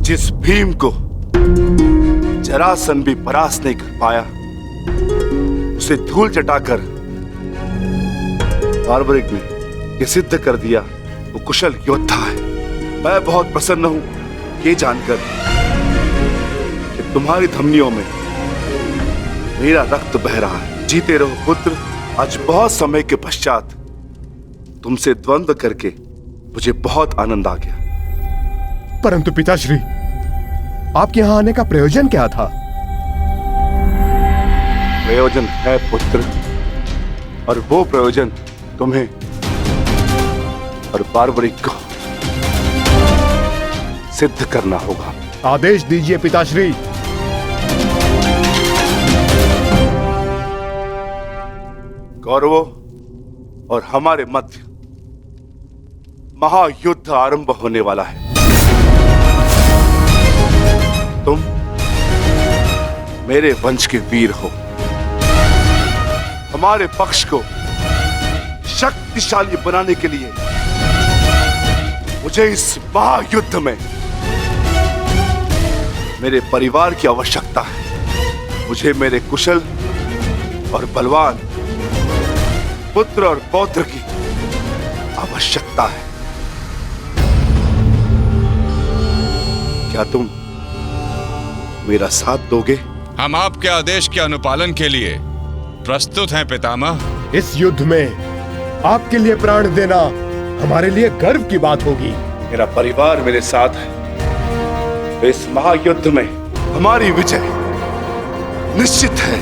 जिस भीम को जरासंध भी परास्त नहीं कर पाया, उसे धूल चटाकर बार्बरिक ने यह सिद्ध कर दिया वो कुशल योद्धा है। मैं बहुत प्रसन्न हूं ये जानकर कि तुम्हारी धमनियों में मेरा रक्त बह रहा है। जीते रहो पुत्र। आज बहुत समय के पश्चात तुमसे द्वंद्व करके मुझे बहुत आनंद आ गया। परंतु पिताश्री, आपके यहां आने का प्रयोजन क्या था? प्रयोजन है पुत्र, और वो प्रयोजन तुम्हें और बार्बरिक को सिद्ध करना होगा। आदेश दीजिए पिताश्री। कौरवों और हमारे मध्य महायुद्ध आरंभ होने वाला है। तुम मेरे वंश के वीर हो। हमारे पक्ष को शक्तिशाली बनाने के लिए मुझे इस महायुद्ध में मेरे परिवार की आवश्यकता है। मुझे मेरे कुशल और बलवान पुत्र और पौत्र की आवश्यकता है। क्या तुम मेरा साथ दोगे? हम आपके आदेश के अनुपालन के लिए प्रस्तुत हैं पितामह। इस युद्ध में आपके लिए प्राण देना हमारे लिए गर्व की बात होगी। मेरा परिवार मेरे साथ है तो इस महायुद्ध में हमारी विजय निश्चित है।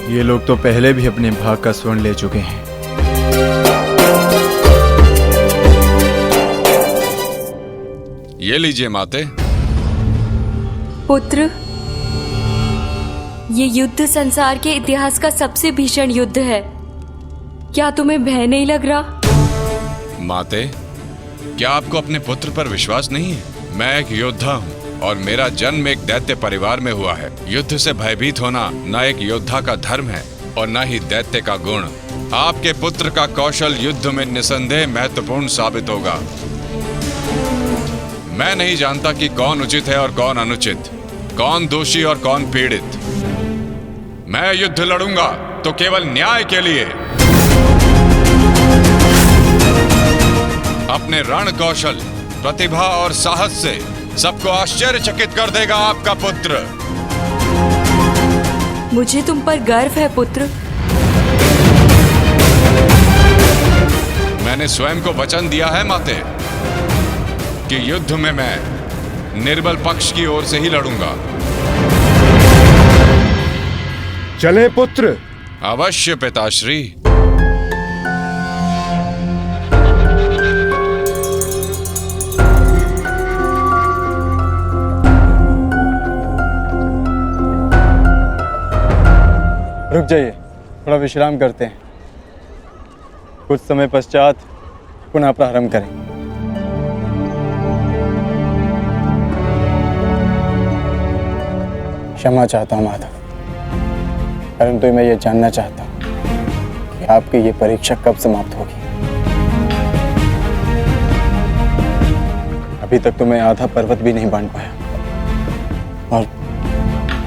ये लोग तो पहले भी अपने भाग का स्वर्ण ले चुके हैं। ये लीजिए माते। पुत्र, ये युद्ध संसार के इतिहास का सबसे भीषण युद्ध है। क्या तुम्हें भय नहीं लग रहा? माते, क्या आपको अपने पुत्र पर विश्वास नहीं है? मैं एक योद्धा हूँ और मेरा जन्म एक दैत्य परिवार में हुआ है। युद्ध से भयभीत होना न एक योद्धा का धर्म है और न ही दैत्य का गुण। आपके पुत्र का कौशल युद्ध में निसंदेह महत्वपूर्ण साबित होगा। मैं नहीं जानता कि कौन उचित है और कौन अनुचित, कौन दोषी और कौन पीड़ित। मैं युद्ध लड़ूंगा तो केवल न्याय के लिए। अपने रण कौशल, प्रतिभा और साहस से सबको आश्चर्यचकित कर देगा आपका पुत्र। मुझे तुम पर गर्व है पुत्र। मैंने स्वयं को वचन दिया है माते कि युद्ध में मैं निर्बल पक्ष की ओर से ही लड़ूंगा। चले पुत्र। अवश्य पिताश्री। रुक जाइए, थोड़ा विश्राम करते हैं। कुछ समय पश्चात पुनः प्रारंभ करेंगे। क्षमा चाहता हूँ माधव, परंतु मैं ये जानना चाहता हूँ कि आपकी ये परीक्षा कब समाप्त होगी। अभी तक तो मैं आधा पर्वत भी नहीं बांध पाया और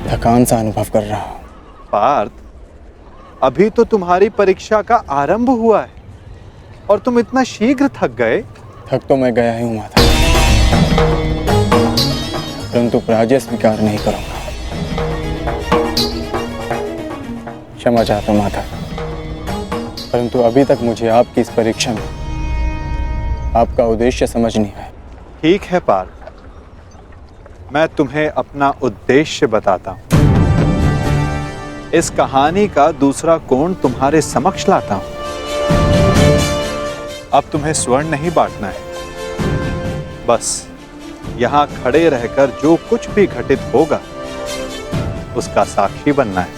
थकान सा अनुभव कर रहा हूँ। पार्थ, अभी तो तुम्हारी परीक्षा का आरंभ हुआ है और तुम इतना शीघ्र थक गए। थक तो मैं गया ही हूँ माता, परंतु पराजय स्वीकार नहीं करूंगा। क्षमा चाहता हूँ माता, परंतु अभी तक मुझे आपकी इस परीक्षा में आपका उद्देश्य समझ नहीं आया। ठीक है पार्थ, मैं तुम्हें अपना उद्देश्य बताता हूं। इस कहानी का दूसरा कोण तुम्हारे समक्ष लाता हूं। अब तुम्हें स्वर्ण नहीं बांटना है, बस यहां खड़े रहकर जो कुछ भी घटित होगा उसका साक्षी बनना है।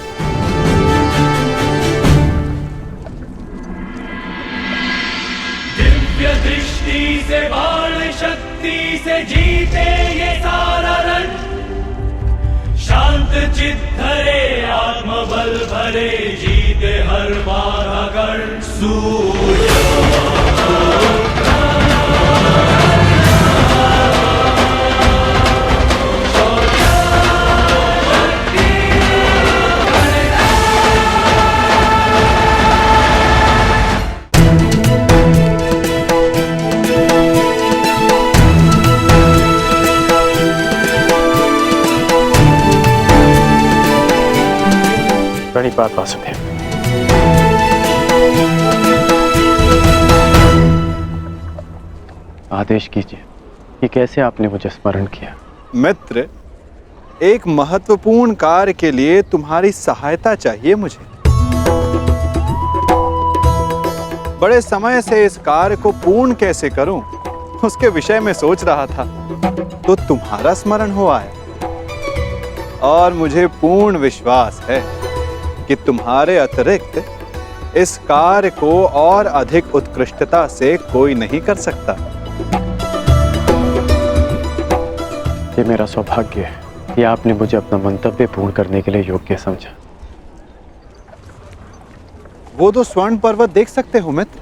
दिव्य दृष्टि से बाण शक्ति से जीते ये सारा रण, शांत चित्त धरे आत्मबल भरे जीते हर बाधा गण। सूर्य प्रणिपात वासुदेव। आदेश कीजिए कि कैसे आपने मुझे स्मरण किया। मित्र, एक महत्वपूर्ण कार्य के लिए तुम्हारी सहायता चाहिए मुझे। बड़े समय से इस कार्य को पूर्ण कैसे करूं, उसके विषय में सोच रहा था, तो तुम्हारा स्मरण हुआ है। और मुझे पूर्ण विश्वास है कि तुम्हारे अतिरिक्त इस कार्य को और अधिक उत्कृष्टता से कोई नहीं कर सकता। ये मेरा सौभाग्य है कि आपने मुझे अपना मंतव्य पूर्ण करने के लिए योग्य समझा। वो तो स्वर्ण पर्वत देख सकते हो मित्र।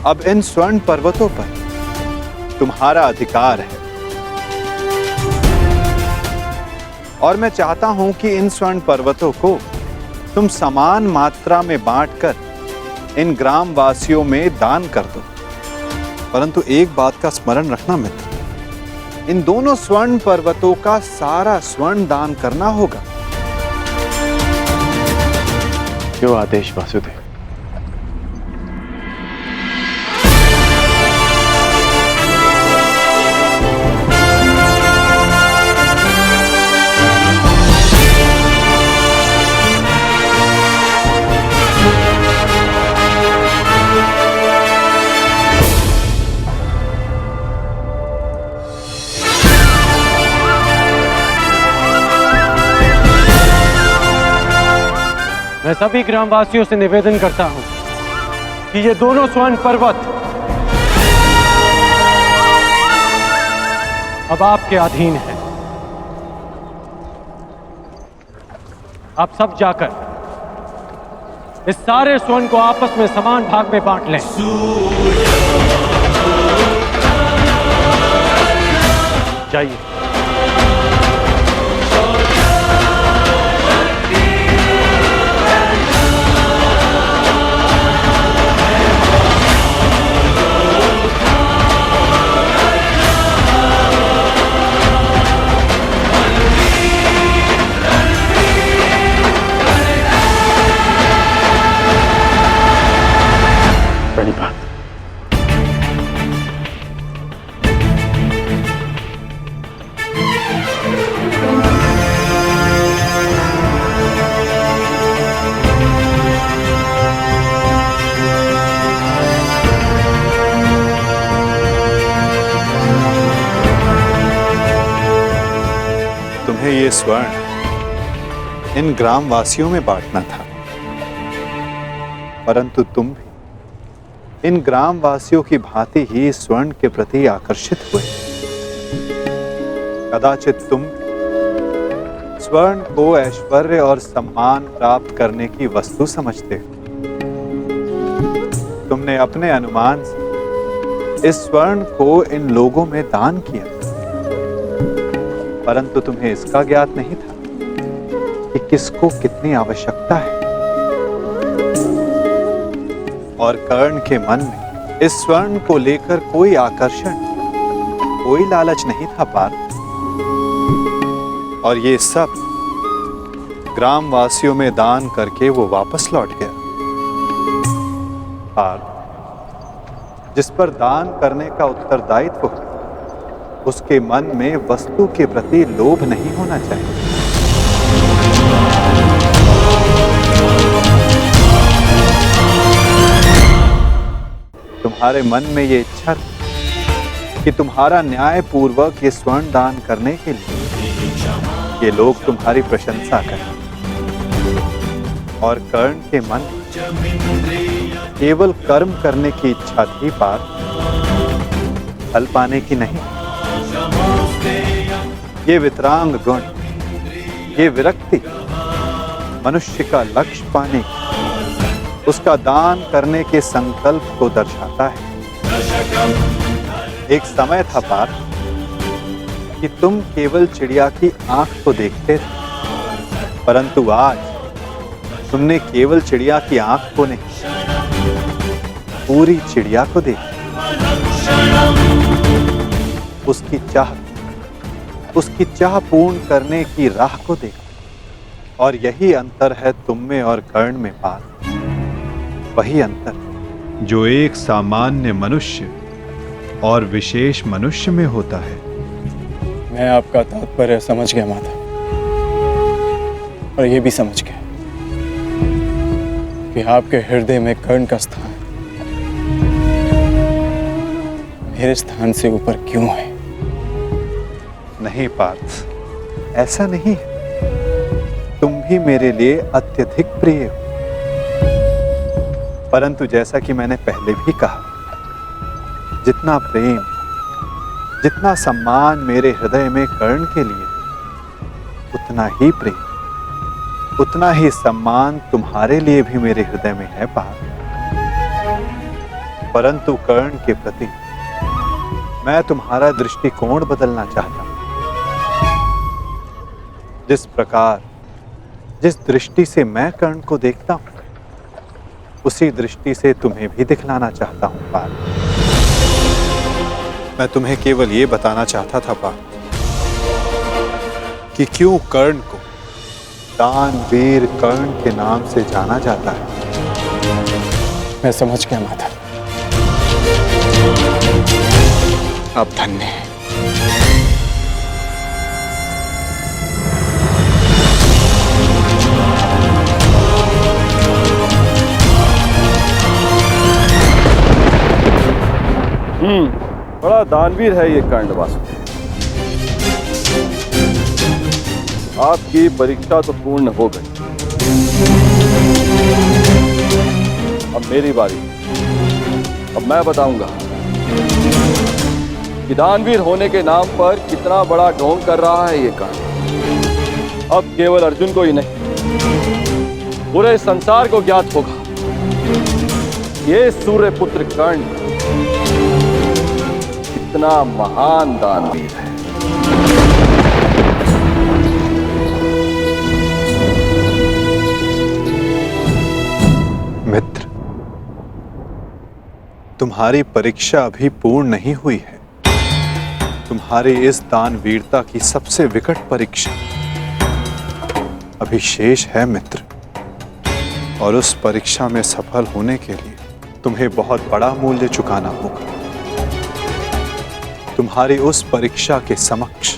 अब इन स्वर्ण पर्वतों पर तुम्हारा अधिकार है, और मैं चाहता हूं कि इन स्वर्ण पर्वतों को तुम समान मात्रा में बांटकर इन ग्राम वासियों में दान कर दो। परंतु एक बात का स्मरण रखना मित्र, इन दोनों स्वर्ण पर्वतों का सारा स्वर्ण दान करना होगा। जो आदेश वासुदेव। मैं सभी ग्रामवासियों से निवेदन करता हूं कि ये दोनों स्वर्ण पर्वत अब आपके अधीन है। आप सब जाकर इस सारे स्वर्ण को आपस में समान भाग में बांट लें। जाइए। प्रणिपात। तुम्हें ये स्वर्ण इन ग्राम वासियों में बांटना था, परंतु तुम भी इन ग्राम वासियों की भांति ही स्वर्ण के प्रति आकर्षित हुए। कदाचित तुम स्वर्ण को ऐश्वर्य और सम्मान प्राप्त करने की वस्तु समझते हो। तुमने अपने अनुमान से इस स्वर्ण को इन लोगों में दान किया, परंतु तुम्हें इसका ज्ञात नहीं था कि किसको कितनी आवश्यकता है। और कर्ण के मन में इस स्वर्ण को लेकर कोई आकर्षण, कोई लालच नहीं था पार्थ। और ये सब ग्रामवासियों में दान करके वो वापस लौट गया। पार्थ, जिस पर दान करने का उत्तरदायित्व हो, उसके मन में वस्तु के प्रति लोभ नहीं होना चाहिए। तुम्हारे मन में ये इच्छा थी कि तुम्हारा न्यायपूर्वक ये स्वर्ण दान करने के लिए ये लोग तुम्हारी प्रशंसा करें। और कर्ण के मन केवल कर्म करने की इच्छा थी पार्थ, फल पाने की नहीं। ये वितरांग गुण, ये विरक्ति मनुष्य का लक्ष्य पाने की, उसका दान करने के संकल्प को दर्शाता है। एक समय था पार्थ कि तुम केवल चिड़िया की आंख को देखते थे, परंतु आज तुमने केवल चिड़िया की आंख को नहीं, पूरी चिड़िया को देखा। उसकी चाह पूर्ण करने की राह को देखा। और यही अंतर है तुम में और कर्ण में पार्थ। वही अंतर जो एक सामान्य मनुष्य और विशेष मनुष्य में होता है। मैं आपका तात्पर्य समझ गया माता, और ये भी समझ गया कि आपके हृदय में कर्ण का स्थान मेरे स्थान से ऊपर क्यों है। नहीं पार्थ, ऐसा नहीं है। तुम भी मेरे लिए अत्यधिक प्रिय हो, परंतु जैसा कि मैंने पहले भी कहा, जितना प्रेम, जितना सम्मान मेरे हृदय में कर्ण के लिए, उतना ही प्रेम, उतना ही सम्मान तुम्हारे लिए भी मेरे हृदय में है पार्थ। परंतु कर्ण के प्रति मैं तुम्हारा दृष्टिकोण बदलना चाहता हूं। जिस प्रकार, जिस दृष्टि से मैं कर्ण को देखता हूं, उसी दृष्टि से तुम्हें भी दिखलाना चाहता हूं पार्थ। मैं तुम्हें केवल ये बताना चाहता था पार्थ कि क्यों कर्ण को दानवीर कर्ण के नाम से जाना जाता है। मैं समझ गया माता, आप धन्य हैं। बड़ा दानवीर है ये कर्ण वासुदेव। आपकी परीक्षा तो पूर्ण हो गई, अब मेरी बारी। अब मैं बताऊंगा कि दानवीर होने के नाम पर कितना बड़ा ढोंग कर रहा है ये कर्ण। अब केवल अर्जुन को ही नहीं, पूरे संसार को ज्ञात होगा ये सूर्यपुत्र कर्ण कितना महान दानवीर है। मित्र, तुम्हारी परीक्षा अभी पूर्ण नहीं हुई है। तुम्हारी इस दानवीरता की सबसे विकट परीक्षा अभी शेष है मित्र। और उस परीक्षा में सफल होने के लिए तुम्हें बहुत बड़ा मूल्य चुकाना होगा। तुम्हारी उस परीक्षा के समक्ष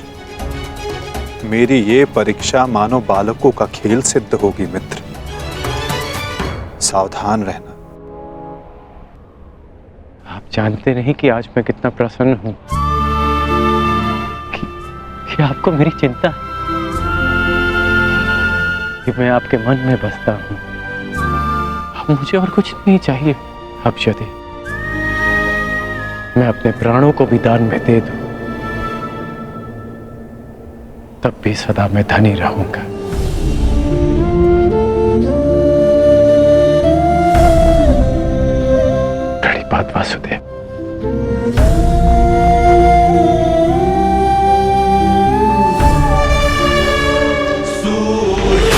मेरी ये परीक्षा मानो बालकों का खेल सिद्ध होगी मित्र। सावधान रहना। आप जानते नहीं कि आज मैं कितना प्रसन्न हूं कि आपको मेरी चिंता है, कि मैं आपके मन में बसता हूं। अब मुझे और कुछ नहीं चाहिए। अब यदि मैं अपने प्राणों को भी दान में दे दूं, तब भी सदा मैं धनी रहूंगा। बड़ी बात वासुदेव। सूर्य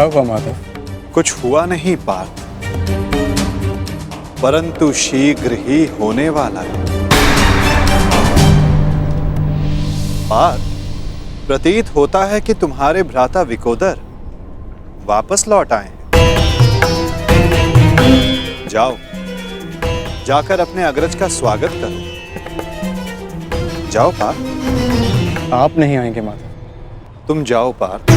हुआ माधव? कुछ हुआ नहीं पार्थ, परंतु शीघ्र ही होने वाला है। पार्थ, प्रतीत होता है कि तुम्हारे भ्राता विकोदर वापस लौट आए हैं। जाओ, जाकर अपने अग्रज का स्वागत करो। जाओ पार्थ। आप नहीं आएंगे माधव? तुम जाओ पार्थ,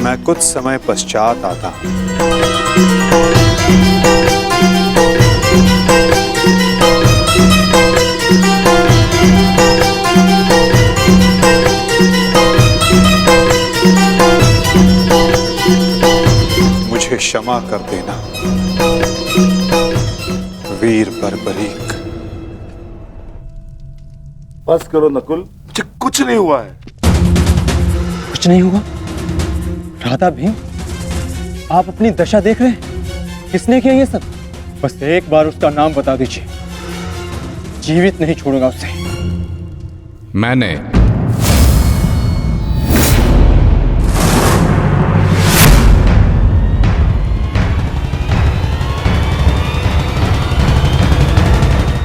मैं कुछ समय पश्चात आता हूं। मुझे क्षमा कर देना वीर बर्बरीक। बस करो नकुल, मुझे कुछ नहीं हुआ है। कुछ नहीं हुआ? राधा भीम, आप अपनी दशा देख रहे हैं? किसने किया ये सब? बस एक बार उसका नाम बता दीजिए, जीवित नहीं छोड़ूंगा उसे। मैंने।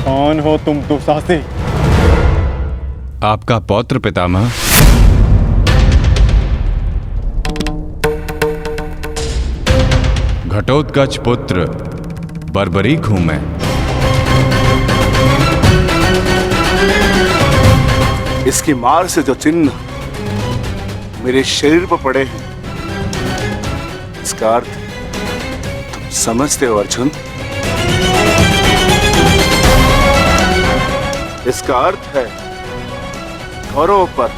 कौन हो तुम दुशासी? आपका पौत्र पितामह। घटोत्कच पुत्र बर्बरीक हूं मैं। इसकी मार से जो चिन्ह मेरे शरीर पर पड़े हैं, इसका अर्थ तुम समझते हो अर्जुन? इसका अर्थ है कौरवों पर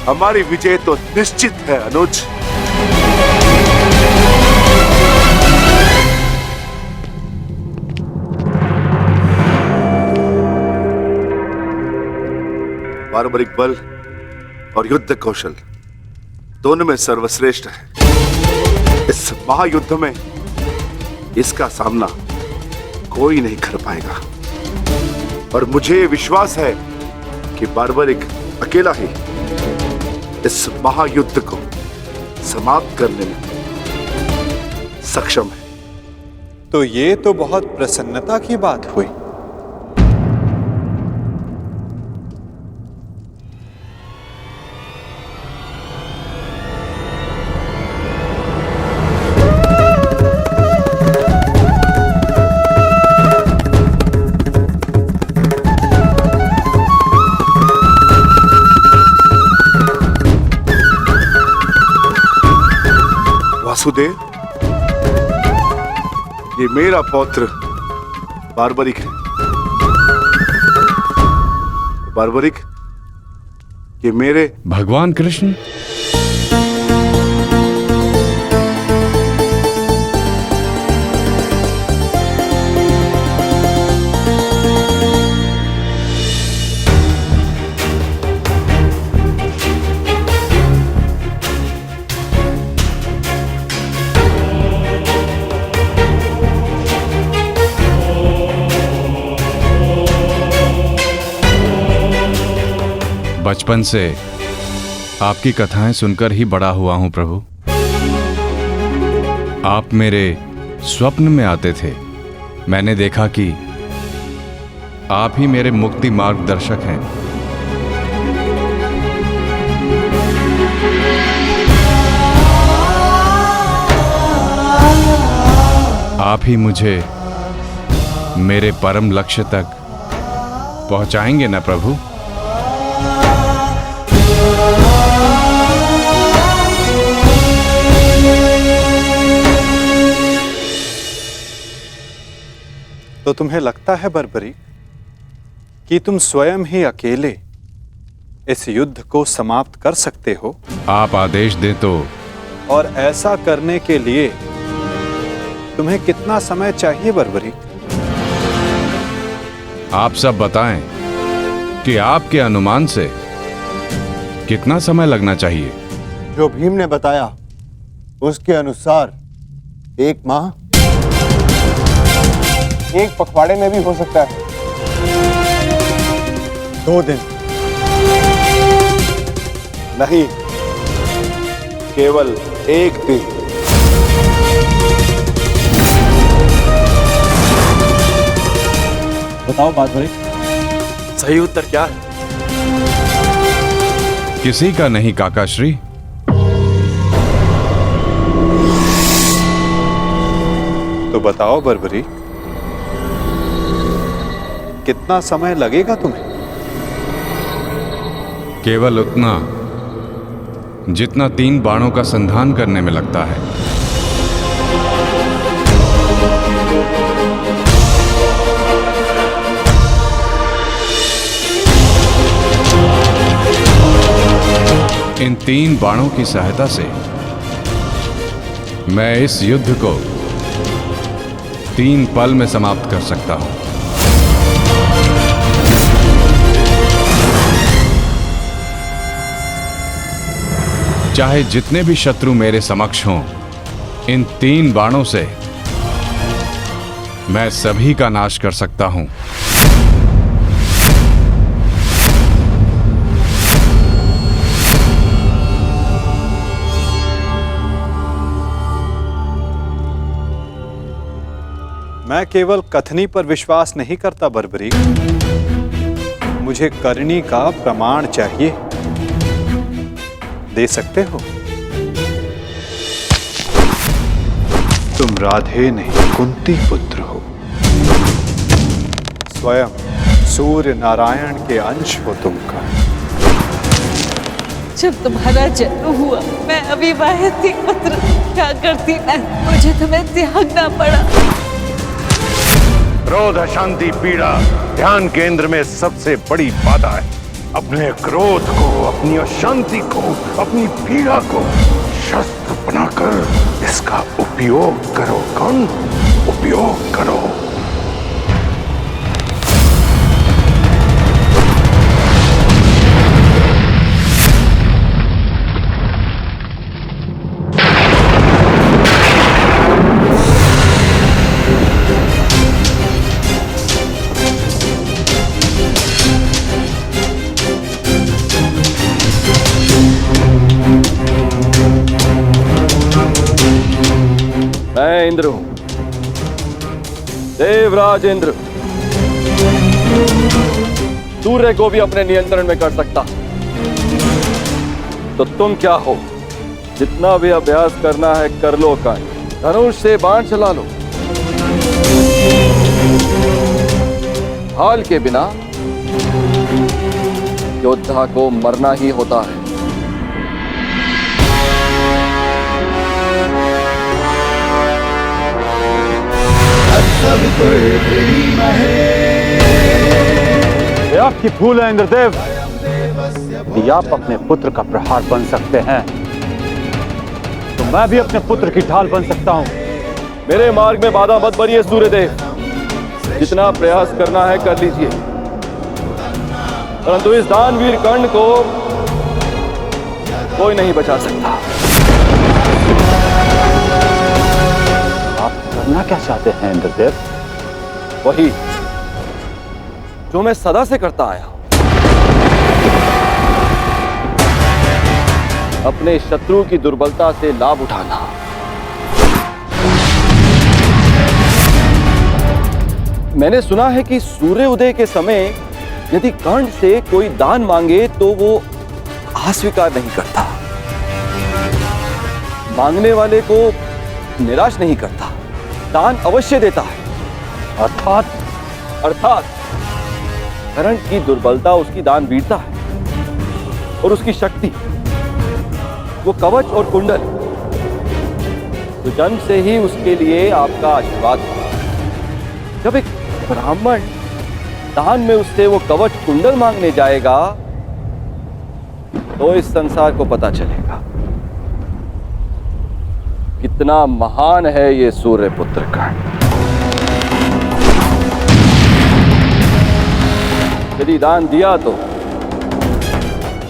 हमारी विजय तो निश्चित है अनुज। बार्बरिक बल और युद्ध कौशल दोनों में सर्वश्रेष्ठ है। इस महायुद्ध में इसका सामना कोई नहीं कर पाएगा और मुझे विश्वास है कि बार्बरिक अकेला ही इस महायुद्ध को समाप्त करने में सक्षम है। तो ये तो बहुत प्रसन्नता की बात हुई। वासुदेव, ये मेरा पौत्र बार्बरिक है। बार्बरिक, ये मेरे भगवान कृष्ण। बचपन से आपकी कथाएं सुनकर ही बड़ा हुआ हूं प्रभु। आप मेरे स्वप्न में आते थे। मैंने देखा कि आप ही मेरे मुक्ति मार्गदर्शक हैं। आप ही मुझे मेरे परम लक्ष्य तक पहुंचाएंगे ना प्रभु? तो तुम्हें लगता है बर्बरीक कि तुम स्वयं ही अकेले इस युद्ध को समाप्त कर सकते हो? आप आदेश दें तो। और ऐसा करने के लिए तुम्हें कितना समय चाहिए बर्बरीक? आप सब बताएं कि आपके अनुमान से कितना समय लगना चाहिए? जो भीम ने बताया उसके अनुसार 1 माह। 1 पखवाड़े में भी हो सकता है। 2 दिन। नहीं, केवल एक दिन। बताओ बात बड़ी। सही उत्तर क्या है? किसी का नहीं काकाश्री। तो बताओ बर्बरी, कितना समय लगेगा तुम्हें? केवल उतना जितना 3 बाणों का संधान करने में लगता है। इन 3 बाणों की सहायता से मैं इस युद्ध को 3 पल में समाप्त कर सकता हूं। चाहे जितने भी शत्रु मेरे समक्ष हों, इन 3 बाणों से मैं सभी का नाश कर सकता हूं। मैं केवल कथनी पर विश्वास नहीं करता बर्बरी, मुझे करनी का प्रमाण चाहिए। दे सकते हो? तुम राधे नहीं कुंती पुत्र हो, स्वयं सूर्य नारायण के अंश हो तुमका। जब तुम्हारा जन्म हुआ मैं अविवाहित थी पुत्र, क्या करती मैं, मुझे तुम्हें त्यागना पड़ा। क्रोध, अशांति, पीड़ा ध्यान केंद्र में सबसे बड़ी बाधा है। अपने क्रोध को, अपनी अशांति को, अपनी पीड़ा को शस्त्र बनाकर इसका उपयोग करो। कौन? उपयोग करो। मैं इंद्र हूं, देवराज इंद्र। सूर्य को भी अपने नियंत्रण में कर सकता। तो तुम क्या हो? जितना भी अभ्यास करना है कर लो। धनुष से बाण चला लो। हाल के बिना योद्धा को मरना ही होता है। ये आपकी भूल है इंद्रदेव। यदि आप अपने पुत्र का प्रहार बन सकते हैं तो मैं भी अपने पुत्र की ढाल बन सकता हूं। मेरे मार्ग में बाधा मत बनिए सूर्यदेव। जितना प्रयास करना है कर लीजिए, परंतु इस दानवीर कर्ण को कोई नहीं बचा सकता। आप करना क्या चाहते हैं इंद्रदेव? वही जो मैं सदा से करता आया हूं, अपने शत्रु की दुर्बलता से लाभ उठाना। मैंने सुना है कि सूर्य उदय के समय यदि कर्ण से कोई दान मांगे तो वो अस्वीकार नहीं करता, मांगने वाले को निराश नहीं करता, दान अवश्य देता है। अर्थात कर्ण की दुर्बलता उसकी दान वीरता है और उसकी शक्ति वो कवच और कुंडल। तो जन्म से ही उसके लिए आपका आशीर्वाद है। जब एक ब्राह्मण दान में उससे वो कवच कुंडल मांगने जाएगा तो इस संसार को पता चलेगा कितना महान है ये सूर्य पुत्र कर्ण। यदि दान दिया तो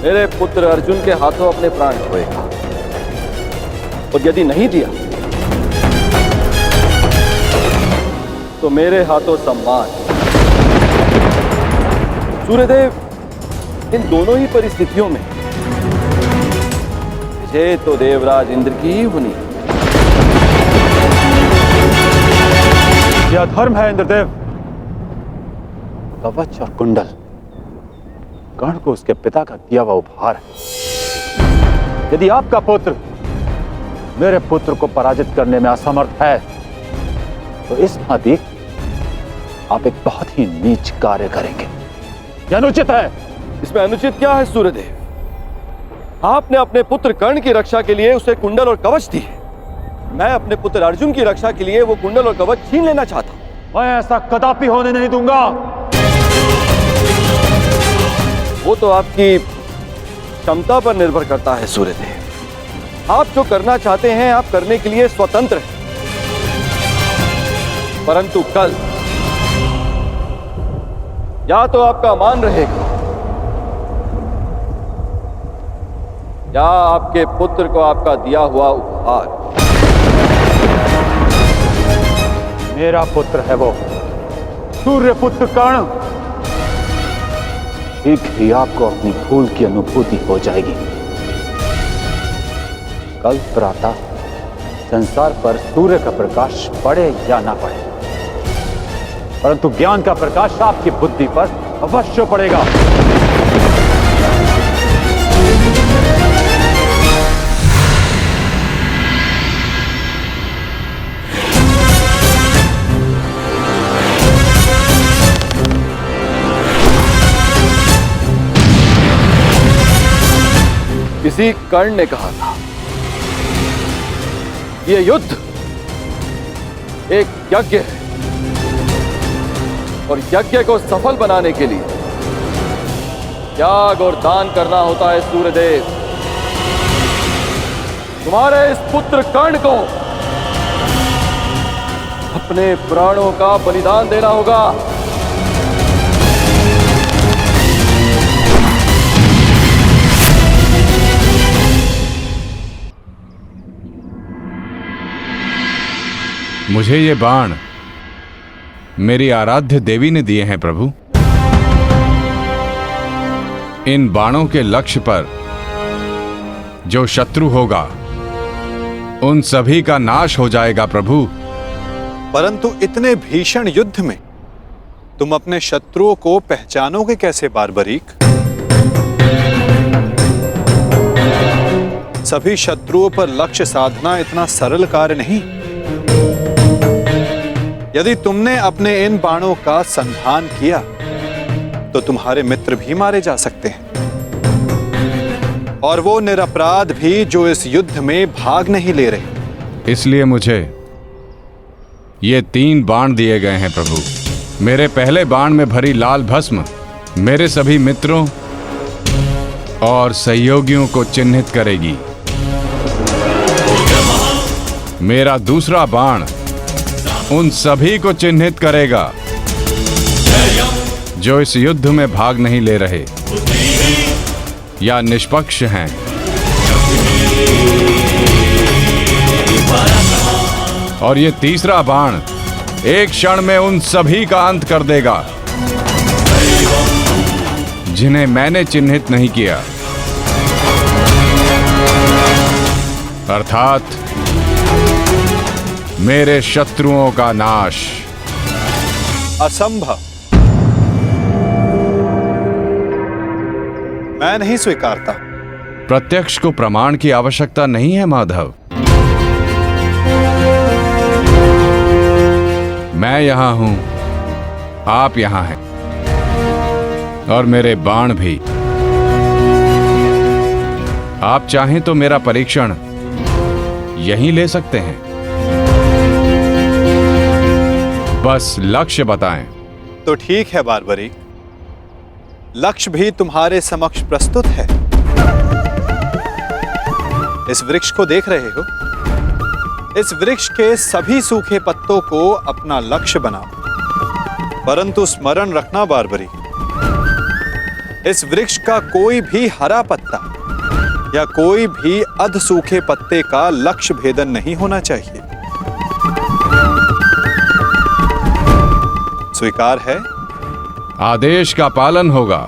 मेरे पुत्र अर्जुन के हाथों अपने प्राण खोएगा, और यदि नहीं दिया तो मेरे हाथों सम्मान। सूर्यदेव, इन दोनों ही परिस्थितियों में मुझे तो देवराज इंद्र की ही होनी। यह धर्म है इंद्रदेव। कवच और कुंडल कर्ण को उसके पिता का दिया हुआ उपहार है। यदि आपका पुत्र मेरे पुत्र को पराजित करने में असमर्थ है तो इस भांति आप एक बहुत ही नीच कार्य करेंगे। यह अनुचित है। इसमें अनुचित क्या है सूर्यदेव? आपने अपने पुत्र कर्ण की रक्षा के लिए उसे कुंडल और कवच दी है। मैं अपने पुत्र अर्जुन की रक्षा के लिए वो कुंडल और कवच छीन लेना चाहता हूं। मैं ऐसा कदापि होने नहीं दूंगा। वो तो आपकी क्षमता पर निर्भर करता है सूर्यदेव। आप जो करना चाहते हैं आप करने के लिए स्वतंत्र हैं। परंतु कल या तो आपका मान रहेगा या आपके पुत्र को आपका दिया हुआ उपहार। मेरा पुत्र है वो सूर्यपुत्र कर्ण। शीघ्र ही आपको अपनी भूल की अनुभूति हो जाएगी। कल प्रातः संसार पर सूर्य का प्रकाश पड़े या ना पड़े, परंतु ज्ञान का प्रकाश आपकी बुद्धि पर अवश्य पड़ेगा। किसी कर्ण ने कहा था यह युद्ध एक यज्ञ है और यज्ञ को सफल बनाने के लिए त्याग और दान करना होता है। सूर्यदेव, तुम्हारे इस पुत्र कर्ण को अपने प्राणों का बलिदान देना होगा। मुझे ये बाण मेरी आराध्य देवी ने दिए हैं प्रभु। इन बाणों के लक्ष्य पर जो शत्रु होगा उन सभी का नाश हो जाएगा प्रभु। परंतु इतने भीषण युद्ध में तुम अपने शत्रुओं को पहचानोगे कैसे बारबरीक? सभी शत्रुओं पर लक्ष्य साधना इतना सरल कार्य नहीं। यदि तुमने अपने इन बाणों का संधान किया तो तुम्हारे मित्र भी मारे जा सकते हैं, और वो निरपराध भी जो इस युद्ध में भाग नहीं ले रहे। इसलिए मुझे ये 3 बाण दिए गए हैं प्रभु। मेरे पहले बाण में भरी लाल भस्म मेरे सभी मित्रों और सहयोगियों को चिन्हित करेगी। मेरा दूसरा बाण उन सभी को चिन्हित करेगा जो इस युद्ध में भाग नहीं ले रहे या निष्पक्ष हैं। और ये तीसरा बाण एक क्षण में उन सभी का अंत कर देगा जिन्हें मैंने चिन्हित नहीं किया, अर्थात मेरे शत्रुओं का नाश। असंभव। मैं नहीं स्वीकारता। प्रत्यक्ष को प्रमाण की आवश्यकता नहीं है माधव। मैं यहां हूं, आप यहां हैं, और मेरे बाण भी। आप चाहें तो मेरा परीक्षण यहीं ले सकते हैं। बस लक्ष्य बताएं। तो ठीक है बारबरीक, लक्ष्य भी तुम्हारे समक्ष प्रस्तुत है। इस वृक्ष को देख रहे हो? इस वृक्ष के सभी सूखे पत्तों को अपना लक्ष्य बनाओ। परंतु स्मरण रखना बारबरीक, इस वृक्ष का कोई भी हरा पत्ता या कोई भी अध सूखे पत्ते का लक्ष्य भेदन नहीं होना चाहिए। स्वीकार है? आदेश का पालन होगा।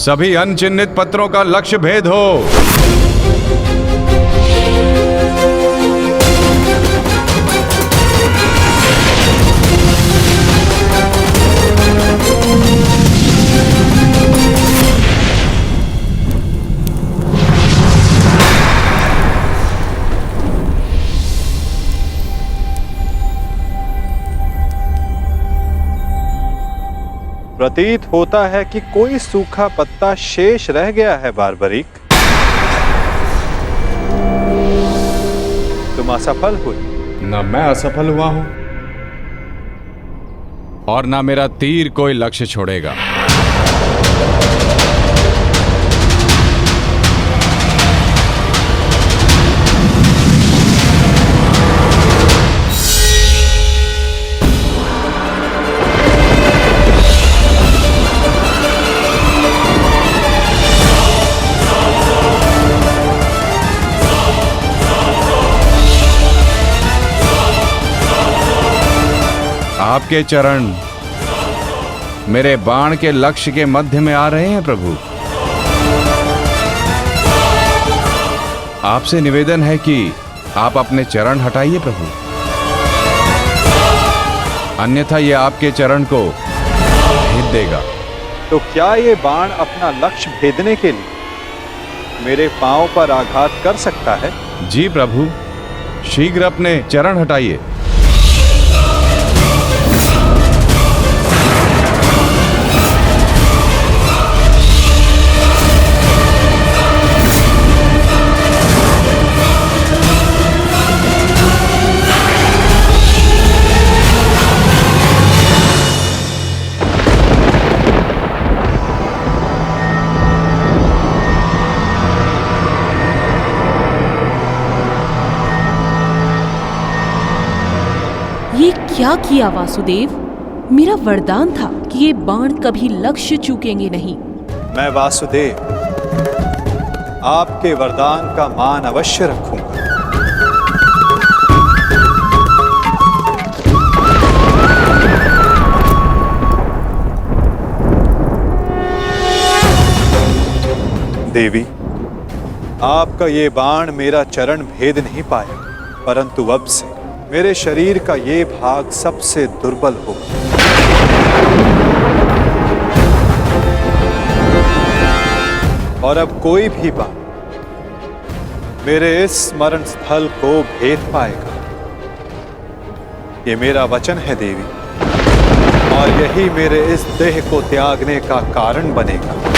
सभी अनचिन्हित पत्रों का लक्ष्य भेद हो। प्रतीत होता है कि कोई सूखा पत्ता शेष रह गया है बारबरीक। तुम असफल हुए। न मैं असफल हुआ हूं और ना मेरा तीर कोई लक्ष्य छोड़ेगा। आपके चरण मेरे बाण के लक्ष्य के मध्य में आ रहे हैं प्रभु। आपसे निवेदन है कि आप अपने चरण हटाइए प्रभु, अन्यथा ये आपके चरण को भेद देगा। तो क्या ये बाण अपना लक्ष्य भेदने के लिए मेरे पांव पर आघात कर सकता है? जी प्रभु, शीघ्र अपने चरण हटाइए। ये क्या किया वासुदेव? मेरा वरदान था कि ये बाण कभी लक्ष्य चूकेंगे नहीं। मैं वासुदेव आपके वरदान का मान अवश्य रखूंगा। देवी, आपका ये बाण मेरा चरण भेद नहीं पाया, परंतु अब से मेरे शरीर का ये भाग सबसे दुर्बल होगा। और अब कोई भी बाण मेरे इस स्मरण स्थल को भेद पाएगा। ये मेरा वचन है देवी, और यही मेरे इस देह को त्यागने का कारण बनेगा।